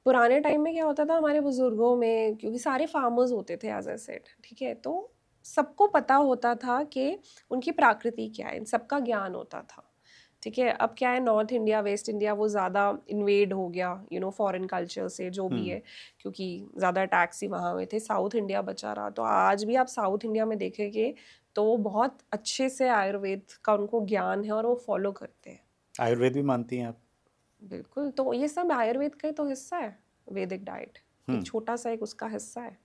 पुराने टाइम में क्या होता था, हमारे बुजुर्गों में, क्योंकि सारे फार्मर्स होते थे एज आई सेड, ठीक है, तो सबको पता होता था कि उनकी प्रकृति क्या है, इन सबका ज्ञान होता था, ठीक है। अब क्या है, नॉर्थ इंडिया वेस्ट इंडिया वो ज़्यादा इन्वेड हो गया फॉरेन कल्चर से, जो भी है, क्योंकि ज़्यादा अटैक्स ही वहाँ हुए थे, साउथ इंडिया बचा रहा। तो आज भी आप साउथ इंडिया में देखेंगे तो बहुत अच्छे से आयुर्वेद का उनको ज्ञान है और वो फॉलो करते हैं। आयुर्वेद भी मानती हैं आप? बिल्कुल, तो ये सब आयुर्वेद का ही तो हिस्सा है, वैदिक डाइट एक छोटा सा एक उसका हिस्सा है।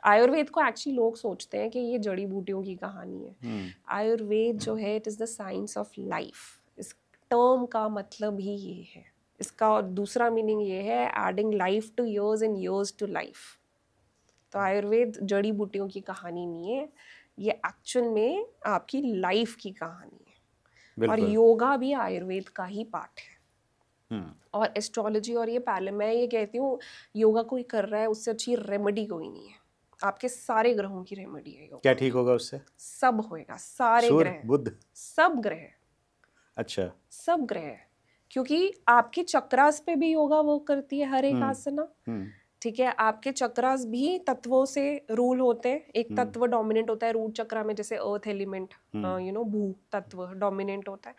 आयुर्वेद को एक्चुअली लोग सोचते हैं कि ये जड़ी बूटियों की कहानी है। आयुर्वेद जो है, it is the science of life. इस टर्म का मतलब ही ये है। इसका और दूसरा मीनिंग ये है, adding life to years and years to life. तो आयुर्वेद जड़ी बूटियों की कहानी नहीं है, ये एक्चुअल में आपकी लाइफ की कहानी है। और योगा भी आयुर्वेद का ही पार्ट है। और एस्ट्रोलॉजी और ये पहले मैं ये कहती हूँ, योगा कोई कर रहा है उससे अच्छी रेमेडी कोई नहीं है। आपके सारे ग्रहों की रेमेडी है योगा। क्या ठीक होगा उससे? सब होएगा, सारे ग्रह, बुध, सब ग्रह। अच्छा, सब ग्रह, क्योंकि आपके चक्रास पे भी योगा वर्क करती है, हर एक आसना, ठीक है। आपके चक्रास भी तत्वों से रूल होते हैं। एक तत्व डोमिनेंट होता है रूट चक्रा में, जैसे अर्थ एलिमेंट, भू तत्व डोमिनेंट होता है।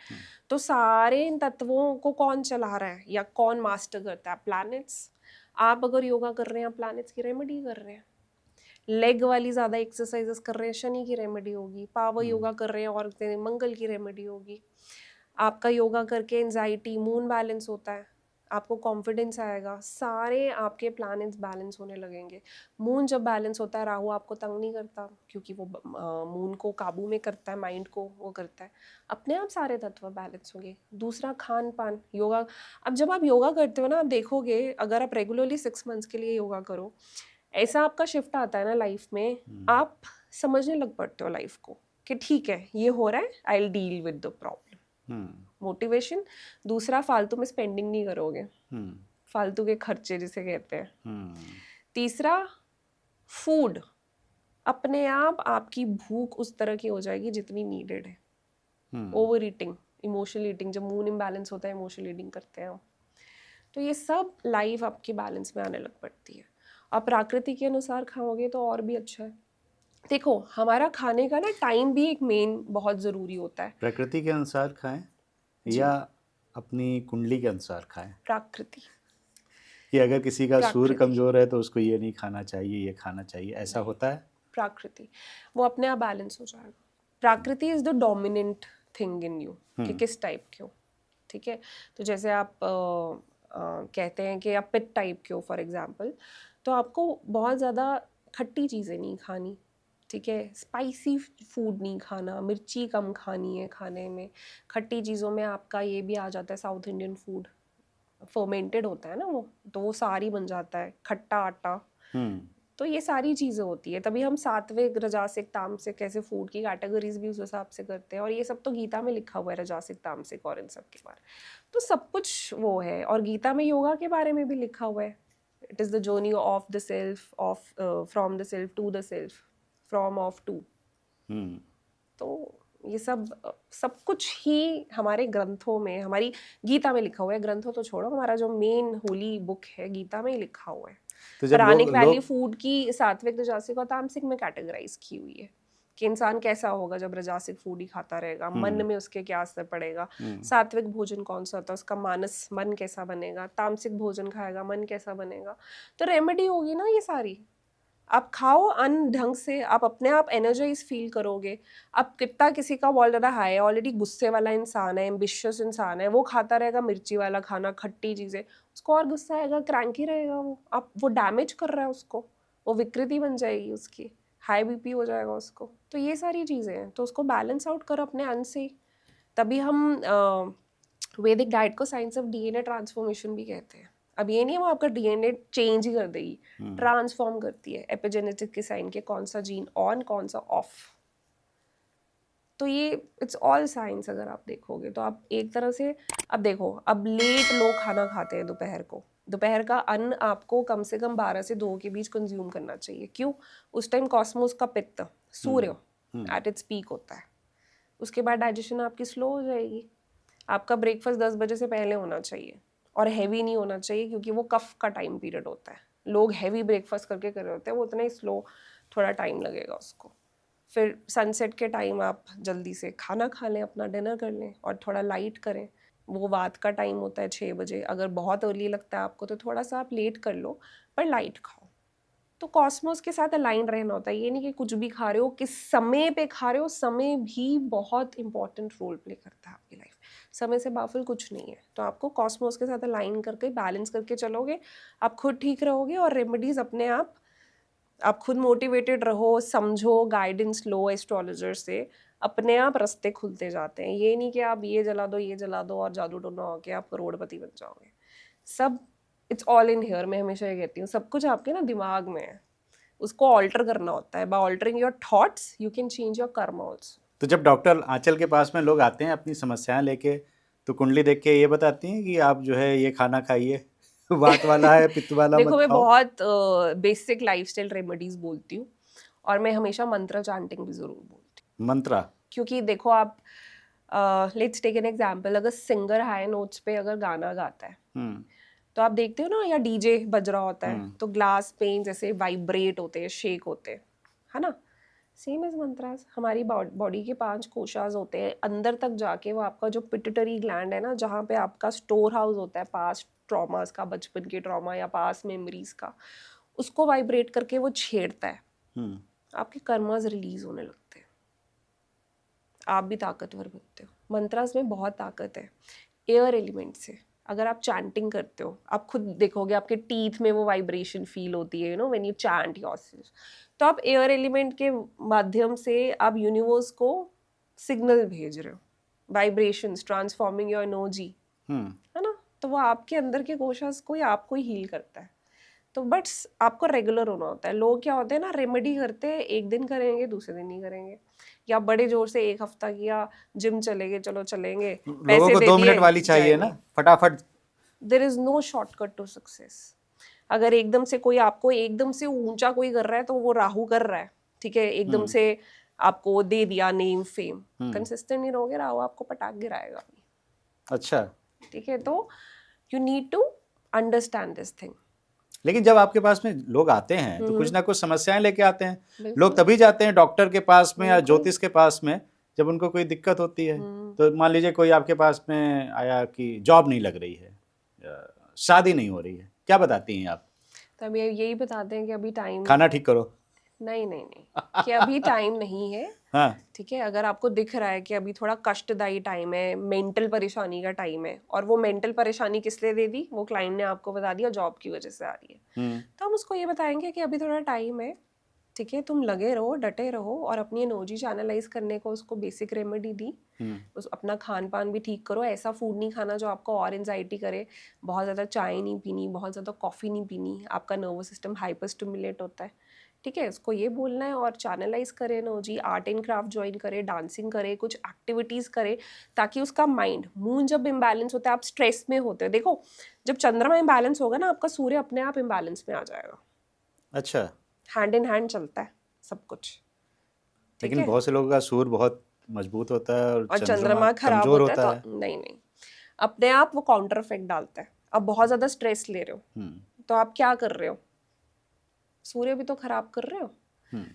तो सारे इन तत्वों को कौन चला रहा है या कौन मास्टर करता है? प्लैनेट्स। आप अगर योगा कर रहे हैं, प्लैनेट्स की रेमेडी कर रहे हैं। लेग वाली ज़्यादा एक्सरसाइजेस कर रहे हैं, शनि की रेमेडी होगी। पावर योगा कर रहे हैं और मंगल की रेमेडी होगी। आपका योगा करके एंजाइटी, मून बैलेंस होता है, आपको कॉन्फिडेंस आएगा, सारे आपके प्लैनेट्स बैलेंस होने लगेंगे। मून जब बैलेंस होता है, राहु आपको तंग नहीं करता, क्योंकि वो मून को काबू में करता है, माइंड को वो करता है। अपने आप सारे तत्व बैलेंस होंगे। दूसरा, खान पान, योगा। अब जब आप योगा करते हो ना, आप देखोगे, अगर आप रेगुलरली 6 मंथ्स के लिए योगा करो, ऐसा आपका शिफ्ट आता है ना लाइफ में, आप समझने लग पड़ते हो लाइफ को कि ठीक है, ये हो रहा है, I will deal with the problem. Motivation. दूसरा, फालतू में स्पेंडिंग नहीं करोगे, फालतू के खर्चे जिसे कहते हैं। तीसरा, फूड, अपने आप आपकी भूख उस तरह की हो जाएगी जितनी नीडेड है। ओवर ईटिंग, इमोशनल ईटिंग, जब मून इम्बैलेंस होता है इमोशनल ईटिंग करते हैं हम। तो ये सब लाइफ आपकी बैलेंस में आने लग पड़ती है। आप प्रकृति के अनुसार खाओगे तो और भी अच्छा है। देखो, हमारा खाने का ना टाइम भी एक मेन बहुत ज़रूरी होता है। प्रकृति के अनुसार खाएं या अपनी कुंडली के अनुसार खाएं? प्रकृति, कि अगर किसी का सूर्य कमजोर है तो उसको ये नहीं खाना चाहिए, ये खाना चाहिए, ऐसा होता है? प्रकृति, वो अपने आप बैलेंस हो जाएगा। प्रकृति is the dominant thing in you, कि किस टाइप के हो, ठीक है। तो जैसे आप कहते हैं कि आप पित्त टाइप के हो फॉर एग्जांपल, तो आपको बहुत ज़्यादा खट्टी चीज़ें नहीं खानी, ठीक है। स्पाइसी फूड नहीं खाना, मिर्ची कम खानी है खाने में। खट्टी चीज़ों में आपका ये भी आ जाता है, साउथ इंडियन फूड फर्मेंटेड होता है ना वो, तो वो सारी बन जाता है, खट्टा आटा। तो ये सारी चीज़ें होती है, तभी हम सात्विक, रजासिक, तामसिक ऐसे फूड की कैटेगरीज भी उस हिसाब से करते हैं। और ये सब तो गीता में लिखा हुआ है, रजासिक, तामसिक और इन सब के बारे में, तो सब कुछ वो है। और गीता में योगा के बारे में भी लिखा हुआ है, it is the journey of the self, of from the self to the self, from of to. तो ये सब कुछ ही हमारे ग्रंथों में, हमारी गीता में लिखा हुआ है। ग्रंथों तो छोड़ो, हमारा जो मेन होली बुक है गीता में ही लिखा हुआ है। तो पौराणिक वैल्यू फूड की सात्विक, रजासिक और तामसिक में कैटेगराइज की हुई है कि इंसान कैसा होगा जब रजासिक फूड ही खाता रहेगा, मन में उसके क्या असर पड़ेगा। सात्विक भोजन कौन सा होता है, उसका मानस, मन कैसा बनेगा। तामसिक भोजन खाएगा, मन कैसा बनेगा। तो रेमेडी होगी ना ये सारी। आप खाओ अन्न ढंग से, आप अपने आप एनर्जाइज फील करोगे। अब कितना किसी का बहुत ज़्यादा हाई है, ऑलरेडी गुस्से वाला इंसान है, एम्बिशियस इंसान है, वो खाता रहेगा मिर्ची वाला खाना, खट्टी चीज़ें, उसको और गुस्सा आएगा, क्रैंकी रहेगा वो। आप वो डैमेज कर रहा है उसको, वो विकृति बन जाएगी उसकी, हाई बीपी हो जाएगा उसको। तो ये सारी चीज़ें हैं, तो उसको बैलेंस आउट करो अपने अन्न से। तभी हम वैदिक डाइट को साइंस ऑफ डीएनए ट्रांसफॉर्मेशन भी कहते हैं। अब ये नहीं है वो आपका डीएनए चेंज ही कर देगी, हम्म, ट्रांसफॉर्म करती है एपिजेनेटिक के साइन के कौन सा जीन ऑन कौन सा ऑफ। तो ये इट्स ऑल साइंस। अगर आप देखोगे तो आप एक तरह से, अब देखो, अब लेट लोग खाना खाते हैं दोपहर को, दोपहर का अन्न आपको कम से कम 12 से 2 के बीच कंज्यूम करना चाहिए। क्यों? उस टाइम कॉस्मोस का पित्त, सूर्य एट इट्स पीक होता है। उसके बाद डाइजेशन आपकी स्लो हो जाएगी। आपका ब्रेकफास्ट 10 बजे से पहले होना चाहिए और हैवी नहीं होना चाहिए, क्योंकि वो कफ का टाइम पीरियड होता है। लोग हैवी ब्रेकफास्ट करके कर रहे होते हैं, वो उतना ही स्लो, थोड़ा टाइम लगेगा उसको। फिर सनसेट के टाइम आप जल्दी से खाना खा लें, अपना डिनर कर लें और थोड़ा लाइट करें। वो वात का टाइम होता है 6 बजे, अगर बहुत अर्ली लगता है आपको तो थोड़ा सा आप लेट कर लो, पर लाइट खाओ। तो कॉस्मोस के साथ अलाइन रहना होता है। ये नहीं कि कुछ भी खा रहे हो, किस समय पे खा रहे हो, समय भी बहुत इंपॉर्टेंट रोल प्ले करता है आपकी लाइफ। समय से बाफुल कुछ नहीं है। तो आपको कॉस्मोस के साथ अलाइन करके बैलेंस करके चलोगे, आप खुद ठीक रहोगे और रेमेडीज अपने आप खुद मोटिवेटेड रहो, समझो, गाइडेंस लो एस्ट्रोलॉजर से, अपने आप रास्ते खुलते जाते हैं। ये नहीं कि आप ये जला दो ये जला दो और जादू टोना होके आप करोड़पति बन जाओगे। सब इट्स ऑल इन हियर। मैं हमेशा ये कहती हूँ, सब कुछ आपके ना दिमाग में है, उसको ऑल्टर करना होता है। By altering your thoughts you can change your karma also. तो जब डॉक्टर आंचल के पास में लोग आते हैं अपनी समस्याएं लेके, तो कुंडली देख के ये बताती हैं कि आप जो है ये खाना खाइए, वात वाला है, पित्त वाला देखो, मत मैं खाओ? बहुत बेसिक लाइफस्टाइल रेमेडीज बोलती हूँ और मैं हमेशा मंत्र चैंटिंग भी जरूर बोलती हूँ। मंत्रा? क्योंकि देखो, आप लेट्स टेक एन एग्जांपल, अगर सिंगर हाई नोट्स पे अगर गाना गाता है, हम्म, तो आप देखते हो ना, या डीजे बज रहा होता है, हम्म, तो ग्लास पेन जैसे वाइब्रेट होते हैं, शेक होते हैं, है ना? Same as mantras. हमारी बॉडी के 5 कोशास होते हैं, अंदर तक जाके वो आपका जो पिट्यूटरी ग्लैंड है ना, जहाँ पे आपका स्टोर हाउस होता है पास्ट ट्रॉमास का, बचपन के ट्रॉमा या पास्ट मेमोरीज का, उसको वाइब्रेट करके वो छेड़ता है। हम्म। आपके कर्मास रिलीज होने लगते हैं, आप भी ताकतवर बनते हो। मंत्रास में बहुत ताकत है एयर एलिमेंट से। अगर आप चैंटिंग करते हो, आप खुद देखोगे आपके टीथ में वो वाइब्रेशन फील होती है, you know, when you chant yourself. तो आप एयर एलिमेंट के माध्यम से आप यूनिवर्स को सिग्नल भेज रहे हो, वाइब्रेशंस ट्रांसफॉर्मिंग योर एनर्जी, हम्म, है ना? तो वो आपके अंदर के कोशास को ही आपको ही हील करता है। तो बट आपको रेगुलर होना होता है। लोग क्या होते हैं ना, रेमेडी करते हैं, एक दिन करेंगे दूसरे दिन नहीं करेंगे, या बड़े जोर से एक हफ्ता किया, जिम चले गए, चलो चलेंगे, लोगों पैसे को दे 2 मिनट दिए वाली चाहिए ना, जाएंगे। फटाफट। There is no shortcut to success. अगर एकदम से कोई आपको एकदम से ऊंचा कोई कर रहा है, तो वो राहु कर रहा है, ठीक है, एकदम से आपको दे दिया नेम फेम, कंसिस्टेंट नहीं रहोगे, राहु आपको पटाख गिराएगा। अच्छा। ठीक है, तो you need to understand this thing. लेकिन जब आपके पास में लोग आते हैं तो कुछ ना कुछ समस्याएं लेके आते हैं। लोग बिल्कुल तभी जाते हैं डॉक्टर के पास में या बिल्कुल। ज्योतिष के पास में जब उनको कोई दिक्कत होती है। तो मान लीजिए कोई आपके पास में आया कि जॉब नहीं लग रही है, शादी नहीं हो रही है, क्या बताती हैं आप? तो अब यही बताते हैं कि अभी टाइम, खाना ठीक करो। नहीं नहीं नहीं, कि अभी टाइम नहीं है। हाँ। ठीक है, अगर आपको दिख रहा है कि अभी थोड़ा कष्टदायी टाइम है, मेंटल परेशानी का टाइम है, और वो मेंटल परेशानी किस लिए दे दी, वो क्लाइंट ने आपको बता दिया जॉब की वजह से आ रही है, तो हम उसको ये बताएंगे कि अभी थोड़ा टाइम है, ठीक है, तुम लगे रहो, डटे रहो, और अपनी एनर्जी चैनलाइज करने को उसको बेसिक रेमेडी दी। उस अपना खान पान भी ठीक करो, ऐसा फूड नहीं खाना जो आपको और एंजाइटी करे, बहुत ज़्यादा चाय नहीं पीनी, बहुत ज़्यादा कॉफ़ी नहीं पीनी, आपका नर्वस सिस्टम हाइपर स्टिमुलेट होता है। ठीक है, उसको ये बोलना है और चैनलाइज करे energy, art and craft join करे, डांसिंग करे, कुछ एक्टिविटीज़ करे, ताकि उसका माइंड, मून जब इम्बैलेंस होता है, आप स्ट्रेस में होते हो, देखो जब चंद्रमा इम्बैलेंस होगा ना, आपका सूर्य अपने आप इम्बैलेंस में आ जाएगा। अच्छा। हैंड इन हैंड चलता है सब कुछ। ठीक लेकिन है, बहुत से लोगों का सूर बहुत मजबूत होता है और और चंद्रमा चंद्रमा खराब कमजोर होता है होता है। तो नहीं नहीं, अपने आप वो काउंटर इफेक्ट डालता है। अब बहुत ज्यादा स्ट्रेस ले रहे हो तो आप क्या कर रहे हो, सूर्य भी तो खराब कर रहे हो।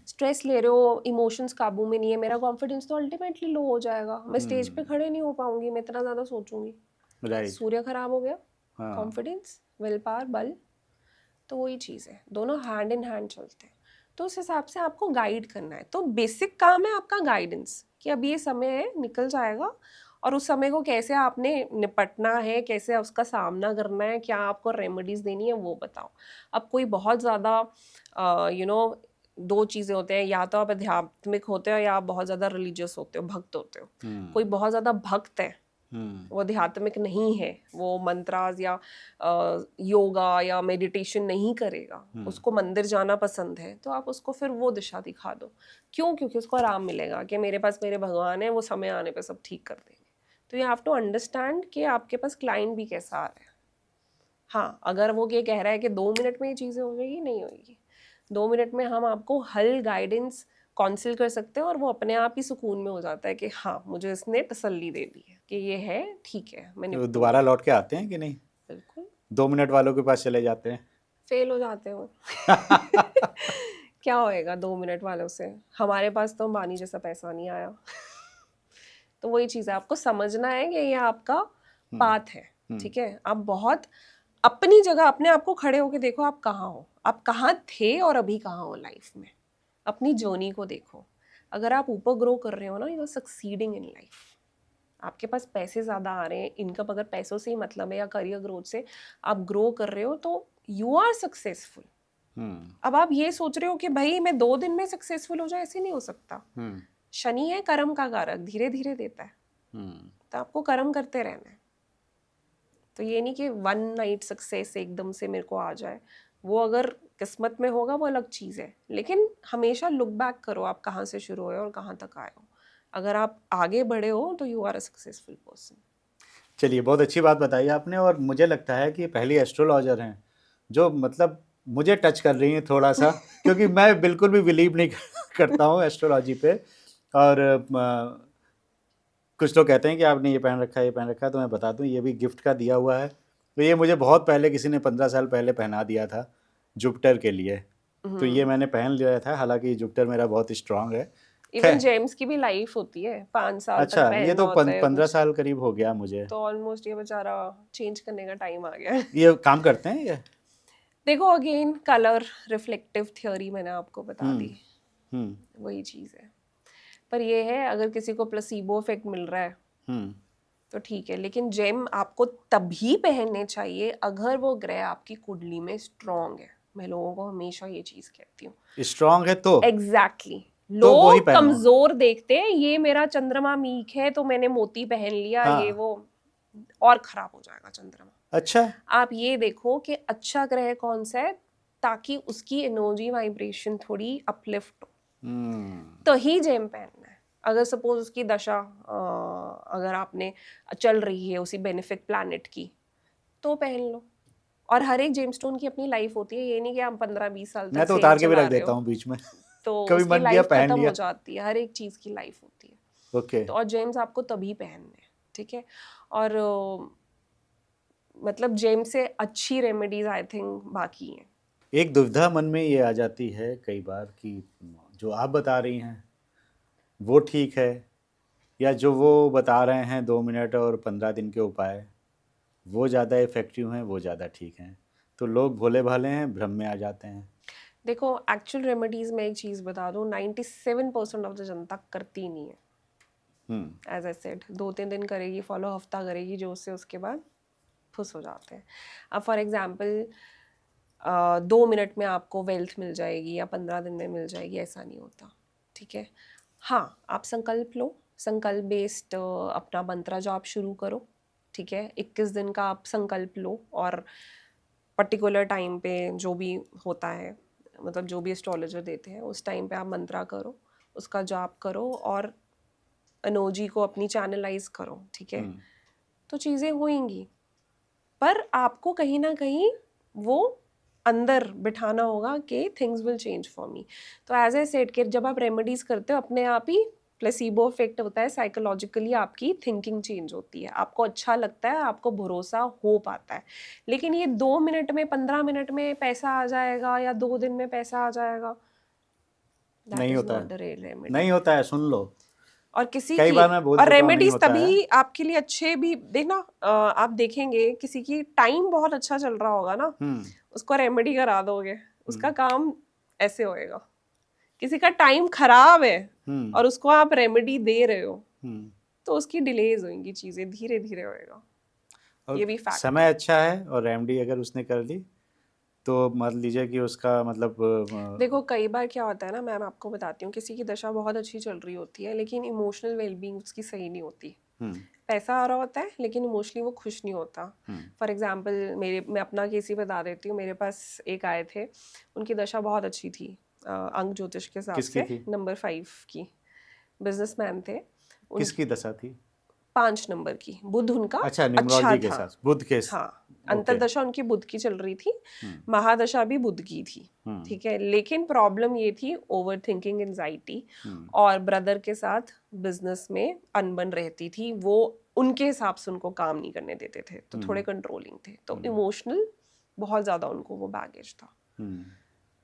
स्ट्रेस ले रहे हो, इमोशंस काबू में नहीं है, मेरा कॉन्फिडेंस तो अल्टीमेटली लो हो जाएगा, मैं स्टेज पे खड़े नहीं हो पाऊंगी, मैं इतना ज्यादा सोचूंगी, राइट। सूर्य खराब हो गया, हाँ। कॉन्फिडेंस, विल पावर, बल, तो वही चीज़ है, दोनों हैंड इन हैंड चलते हैं। तो उस हिसाब से आपको गाइड करना है। तो बेसिक काम है आपका गाइडेंस, कि अब ये समय है, निकल जाएगा, और उस समय को कैसे आपने निपटना है, कैसे उसका सामना करना है, क्या आपको रेमेडीज देनी है, वो बताओ। अब कोई बहुत ज़्यादा यू नो, 2 चीज़ें होते हैं, या तो आप आध्यात्मिक होते हो या आप बहुत ज़्यादा रिलीजियस होते हो, भक्त होते हो। कोई बहुत ज़्यादा भक्त है वो आध्यात्मिक नहीं है, वो मंत्रास या योगा या मेडिटेशन नहीं करेगा, उसको मंदिर जाना पसंद है, तो आप उसको फिर वो दिशा दिखा दो। क्यों? क्योंकि उसको आराम मिलेगा कि मेरे पास मेरे भगवान है, वो समय आने पे सब ठीक कर देंगे। तो यू हैव टू अंडरस्टैंड कि आपके पास क्लाइंट भी कैसा आ रहा है। हाँ, अगर वो ये कह रहा है कि 2 मिनट में ये चीज़ें हो जाएगी, नहीं होगी। 2 मिनट में हम आपको हल गाइडेंस काउंसिल कर सकते हैं और वो अपने आप ही सुकून में हो जाता है कि हाँ, मुझे इसने तसल्ली दे दी है कि ये है, ठीक है, मैं तो निपटूंगा। दोबारा लौट के आते हैं कि नहीं? बिल्कुल 2 मिनट वालों के पास चले जाते हैं। फेल हो जाते हो। क्या होएगा 2 मिनट वालों से? हमारे पास तो अंबानी जैसा पैसा नहीं आया। तो वही चीज़ है, आपको समझना है कि ये आपका पाथ है, ठीक है? आप बहुत अपनी जगह अपने आप को खड़े होके देखो, आप कहाँ हो, आप कहाँ थे और अभी कहाँ हो लाइफ में। अपनी जर्नी को देखो। अगर आप ऊपर ग्रो कर रहे हो ना, you are succeeding in life. आपके पास पैसे ज़्यादा आ रहे हैं, इनकम अगर पैसों से ही मतलब है या करियर ग्रोथ से आप ग्रो कर रहे हो, तो यू आर सक्सेसफुल। अब आप ये सोच रहे हो कि भाई मैं 2 दिन में सक्सेसफुल हो जाए, ऐसे नहीं हो सकता। शनि है कर्म का कारक, धीरे धीरे देता है, तो आपको कर्म करते रहना है। तो ये नहीं कि 1 नाइट सक्सेस एकदम से मेरे को आ जाए, वो अगर किस्मत में होगा वो अलग चीज़ है, लेकिन हमेशा लुक बैक करो, आप कहाँ से शुरू हुए और कहाँ तक आए हो। अगर आप आगे बढ़े हो तो you are a successful person. चलिए, बहुत अच्छी बात बताई आपने, और मुझे लगता है कि पहली एस्ट्रोलॉजर हैं जो मतलब मुझे टच कर रही हैं थोड़ा सा, क्योंकि मैं बिल्कुल भी बिलीव नहीं करता हूँ एस्ट्रोलॉजी पे। और कुछ लोग कहते हैं कि आपने ये पहन रखा है, ये पहन रखा है, तो मैं बता दूं ये भी गिफ्ट का दिया हुआ है। तो ये मुझे बहुत पहले किसी ने 15 साल पहले पहना दिया था जुपिटर के लिए, तो ये मैंने पहन लिया था। हालांकि जुपिटर मेरा बहुत स्ट्रांग है। इवन जेम्स की भी लाइफ होती है, 5 साल तक अच्छा, ये पहनना तो होता है 15 कुछ, साल करीब हो गया मुझे। तो ऑलमोस्ट ये बेचारा चेंज करने का टाइम आ गया है। ये काम करते हैं ये? देखो अगेन कलर रिफ्लेक्टिव थ्योरी मैंने आपको बता दी, वही चीज़ है। पर ये है, अगर किसी को प्लेसिबो इफेक्ट मिल रहा है तो ठीक है, लेकिन जेम आपको तभी पहनने चाहिए अगर वो ग्रह आपकी कुंडली में स्ट्रांग है। मैं लोगों को हमेशा ये चीज कहती हूँ, स्ट्रांग है तो एग्जैक्टली। तो वही लोग पहनो। कमजोर देखते हैं, ये मेरा चंद्रमा मीक है तो मैंने मोती पहन लिया, हाँ। ये वो, और खराब हो जाएगा चंद्रमा। अच्छा, आप ये देखो कि अच्छा ग्रह कौन सा है, ताकि उसकी एनर्जी वाइब्रेशन थोड़ी अपलिफ्ट हो, तो ही जेम पहनना है। अगर सपोज उसकी दशा अगर आपने चल रही है उसी बेनिफिक प्लैनेट की, तो पहन लो। और हर एक जेमस्टोन की अपनी लाइफ होती है, ये नहीं कि आप 15-20 साल मैं तक तो सेम उतार के भी चला रख रहे देता हो हूँ बीच में। तो कभी उसकी मन किया लाइफ पहन खत्म लिया। हो जाती है। हर एक चीज की लाइफ होती है। ओके। तो और जेम्स आपको तभी पहनने हैं, ठीक है। और मतलब जेम से अच्छी रेमेडीज आई थिंक बाकी हैं। एक दुविधा मन में ये आ जाती है कई बार कि जो आप बता रही हैं वो ठीक है, या जो वो बता रहे हैं 2 मिनट और 15 दिन के उपाय वो ज़्यादा इफ़ेक्टिव हैं, वो ज़्यादा ठीक हैं। तो लोग भोले भाले हैं, भ्रम में आ जाते हैं। देखो एक्चुअल रेमेडीज में एक चीज़ बता दूँ, 97% ऑफ द जनता करती नहीं है। एज आई सेड, 2-3 दिन करेगी फॉलो, हफ्ता करेगी, जो उससे उसके बाद फुस हो जाते हैं। अब फॉर एग्जाम्पल 2 मिनट में आपको वेल्थ मिल जाएगी या 15 दिन में मिल जाएगी, ऐसा नहीं होता, ठीक है। हाँ, आप संकल्प लो, संकल्प बेस्ड अपना मंत्र जाप शुरू करो, ठीक है। 21 दिन का आप संकल्प लो और पर्टिकुलर टाइम पे जो भी होता है, मतलब जो भी एस्ट्रोलॉजर देते हैं उस टाइम पे आप मंत्रा करो, उसका जाप करो और एनर्जी को अपनी चैनलाइज करो, ठीक है। तो चीज़ें होंगी, पर आपको कहीं ना कहीं वो अंदर बिठाना होगा कि things will change for me. तो एज ए सेड कि जब आप रेमेडीज करते हो, अपने आप ही प्लेसिबो इफेक्ट होता है, साइकोलॉजिकली आपकी थिंकिंग चेंज होती है, आपको अच्छा लगता है, आपको भरोसा हो पाता है। लेकिन ये 2 मिनट में 15 मिनट में पैसा आ जाएगा या 2 दिन में पैसा आ जाएगा, दैट नहीं इज होता नॉट द रियल रेमेडी। नहीं होता है, सुन लो। और किसी कई की, बार मैं बोल और चुका हूँ नहीं रेमेडीज होता है। तभी आपके लिए अच्छे भी देखना, आप देखेंगे किसी की टाइम बहुत अच्छा चल रहा होगा ना, उसको रेमेडी करा दोगे, उसका काम ऐसे होएगा। किसी का टाइम खराब है और उसको आप रेमेडी दे रहे हो, तो उसकी डिलेज होंगी, चीजें धीरे धीरे होएगा। और ये भी फैक्ट समय है। अच्छा है और रेमेडी अगर उसने कर ली तो मान लीजिए कि उसका मतलब देखो कई बार क्या होता है ना, मैं आपको बताती हूँ, किसी की दशा बहुत अच्छी चल रही होती है लेकिन इमोशनल वेलबींग उसकी सही नहीं होती, पैसा आ रहा होता है लेकिन इमोशनली वो खुश नहीं होता। फॉर एग्जाम्पल मैं अपना केस ही बता देती हूँ। मेरे पास एक आए थे, उनकी दशा बहुत अच्छी थी अंक ज्योतिष के हिसाब किसकी से, थी? नंबर 5 की, बिजनेसमैन थे। किसकी दशा थी? 5 नंबर की, बुध उनका अच्छा, अच्छा न्यूमरोलॉजी के था। साथ बुध के हाँ, ओके। अंतरदशा उनकी बुध की चल रही थी, महादशा भी बुध की थी, ठीक है। लेकिन प्रॉब्लम ये थी ओवर थिंकिंग, एंजाइटी, और ब्रदर के साथ बिजनेस में अनबन रहती थी। वो उनके हिसाब से उनको काम नहीं करने देते थे, तो थोड़े कंट्रोलिंग थे, तो इमोशनल बहुत ज्यादा उनको वो बैगेज था।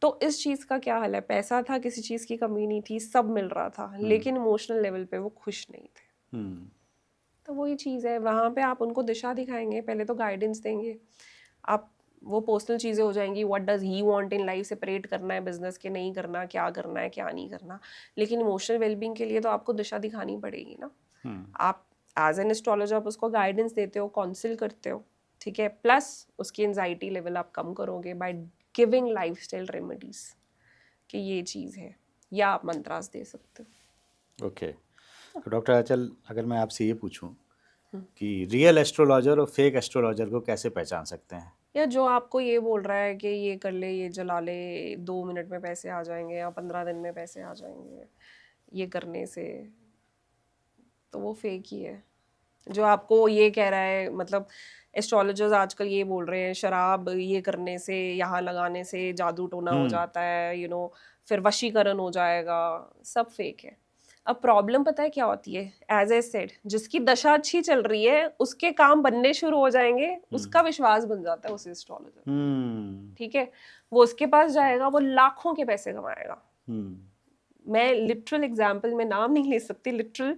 तो इस चीज का क्या हल है? पैसा था, किसी चीज की कमी नहीं थी, सब मिल रहा था, लेकिन इमोशनल लेवल पे वो खुश नहीं थे। तो वही चीज़ है, वहाँ पे आप उनको दिशा दिखाएंगे, पहले तो गाइडेंस देंगे। आप वो पर्सनल चीज़ें हो जाएंगी, what does he want in life, separate करना है बिजनेस के, नहीं करना, क्या करना है क्या नहीं करना। लेकिन इमोशनल वेलबींग के लिए तो आपको दिशा दिखानी पड़ेगी ना। आप एज एन एस्ट्रोलॉजर आप उसको गाइडेंस देते हो, काउंसिल करते हो, ठीक है। प्लस उसकी एंजाइटी लेवल आप कम करोगे बाय गिविंग लाइफस्टाइल रेमेडीज कि ये चीज़ है, या आप मंत्रास दे सकते हो। ओके। तो डॉक्टर आंचल, अगर मैं आपसे ये पूछूं कि रियल एस्ट्रोलॉजर और फेक एस्ट्रोलॉजर को कैसे पहचान सकते हैं? या जो आपको ये बोल रहा है कि ये कर ले, ये जला ले, 2 मिनट में पैसे आ जाएंगे या 15 दिन में पैसे आ जाएंगे ये करने से, तो वो फेक ही है। जो आपको ये कह रहा है, मतलब एस्ट्रोलॉजर्स आजकल ये बोल रहे हैं शराब ये करने से, यहाँ लगाने से जादू टोना हो जाता है, फिर वशीकरण हो जाएगा, सब फेक है। अब प्रॉब्लम पता है क्या होती है? एज ए सेड, जिसकी दशा अच्छी चल रही है उसके काम बनने शुरू हो जाएंगे, उसका विश्वास बन जाता है उस एस्ट्रोलॉजर, ठीक है। वो उसके पास जाएगा, वो लाखों के पैसे कमाएगा। मैं लिटरल एग्जाम्पल में नाम नहीं ले सकती, लिटरल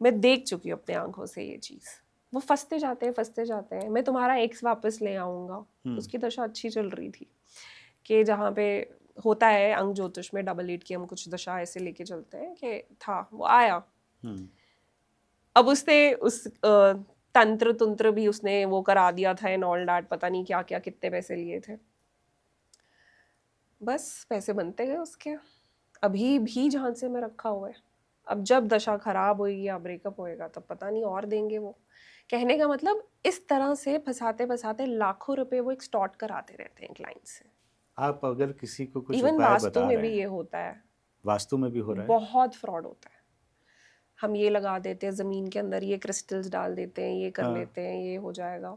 मैं देख चुकी हूँ अपने आंखों से ये चीज़। वो फंसते जाते हैं, मैं तुम्हारा एक्स वापस ले आऊँगा। उसकी दशा अच्छी चल रही थी कि जहाँ पे होता है अंक ज्योतिष में 88 की हम कुछ दशा ऐसे लेके चलते हैं कि था, वो आया। अब उसने उस तंत्र भी उसने वो करा दिया था एंड ऑल दैट, पता नहीं क्या क्या कितने पैसे लिए थे, बस पैसे बनते गए उसके। अभी भी झांसे में रखा हुआ है। अब जब दशा खराब होगी या ब्रेकअप होएगा तब पता नहीं और देंगे वो। कहने का मतलब इस तरह से फंसाते फंसाते लाखों रुपए वो एक्सटॉर्ट कराते रहते हैं क्लाइंट से। आप अगर किसी को कुछ इवन उपाय वास्तु बता में रहे भी ये हैं, होता है, वास्तु में भी हो रहा है, बहुत फ्रॉड होता है। हम ये लगा देते हैं ज़मीन के अंदर, ये क्रिस्टल्स डाल देते हैं, ये कर लेते हैं, ये हो जाएगा।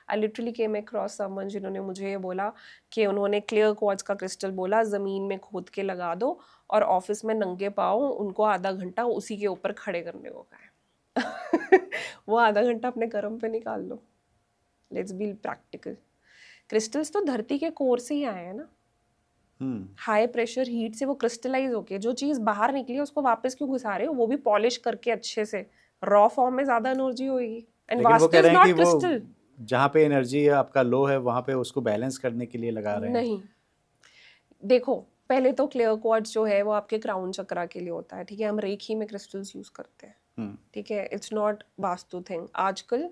I literally came across someone जिन्होंने मुझे ये बोला कि उन्होंने क्लियर क्वार्ट्ज का क्रिस्टल बोला ज़मीन में खोद के लगा दो, और ऑफिस में नंगे पाँव उनको आधा घंटा उसी के ऊपर खड़े करने को कहा है। वो आधा घंटा अपने कर्म पे निकाल लो। Let's be practical. क्रिस्टल्स तो धरती के कोर से ही आए हैं ना, हाई प्रेशर हीट से वो क्रिस्टलाइज होके जो चीज बाहर निकली है उसको वापस क्यों घुसा रहे हो? वो भी पॉलिश करके अच्छे से, रॉ फॉर्म में ज्यादा एनर्जी होगी। एंड लेकिन वो वास्तु कह इज रहे हैं कि नॉट वो क्रिस्टल। जहाँ पे एनर्जी आपका लो है वहाँ पे उसको बैलेंस करने के लिए लगा रहे हैं। नहीं, देखो पहले तो क्लियर क्वार्ट्ज जो है वो आपके क्राउन चक्रा के लिए होता है, ठीक है। हम रेखी में क्रिस्टल्स यूज करते हैं, ठीक है। It's not vastu thing. आजकल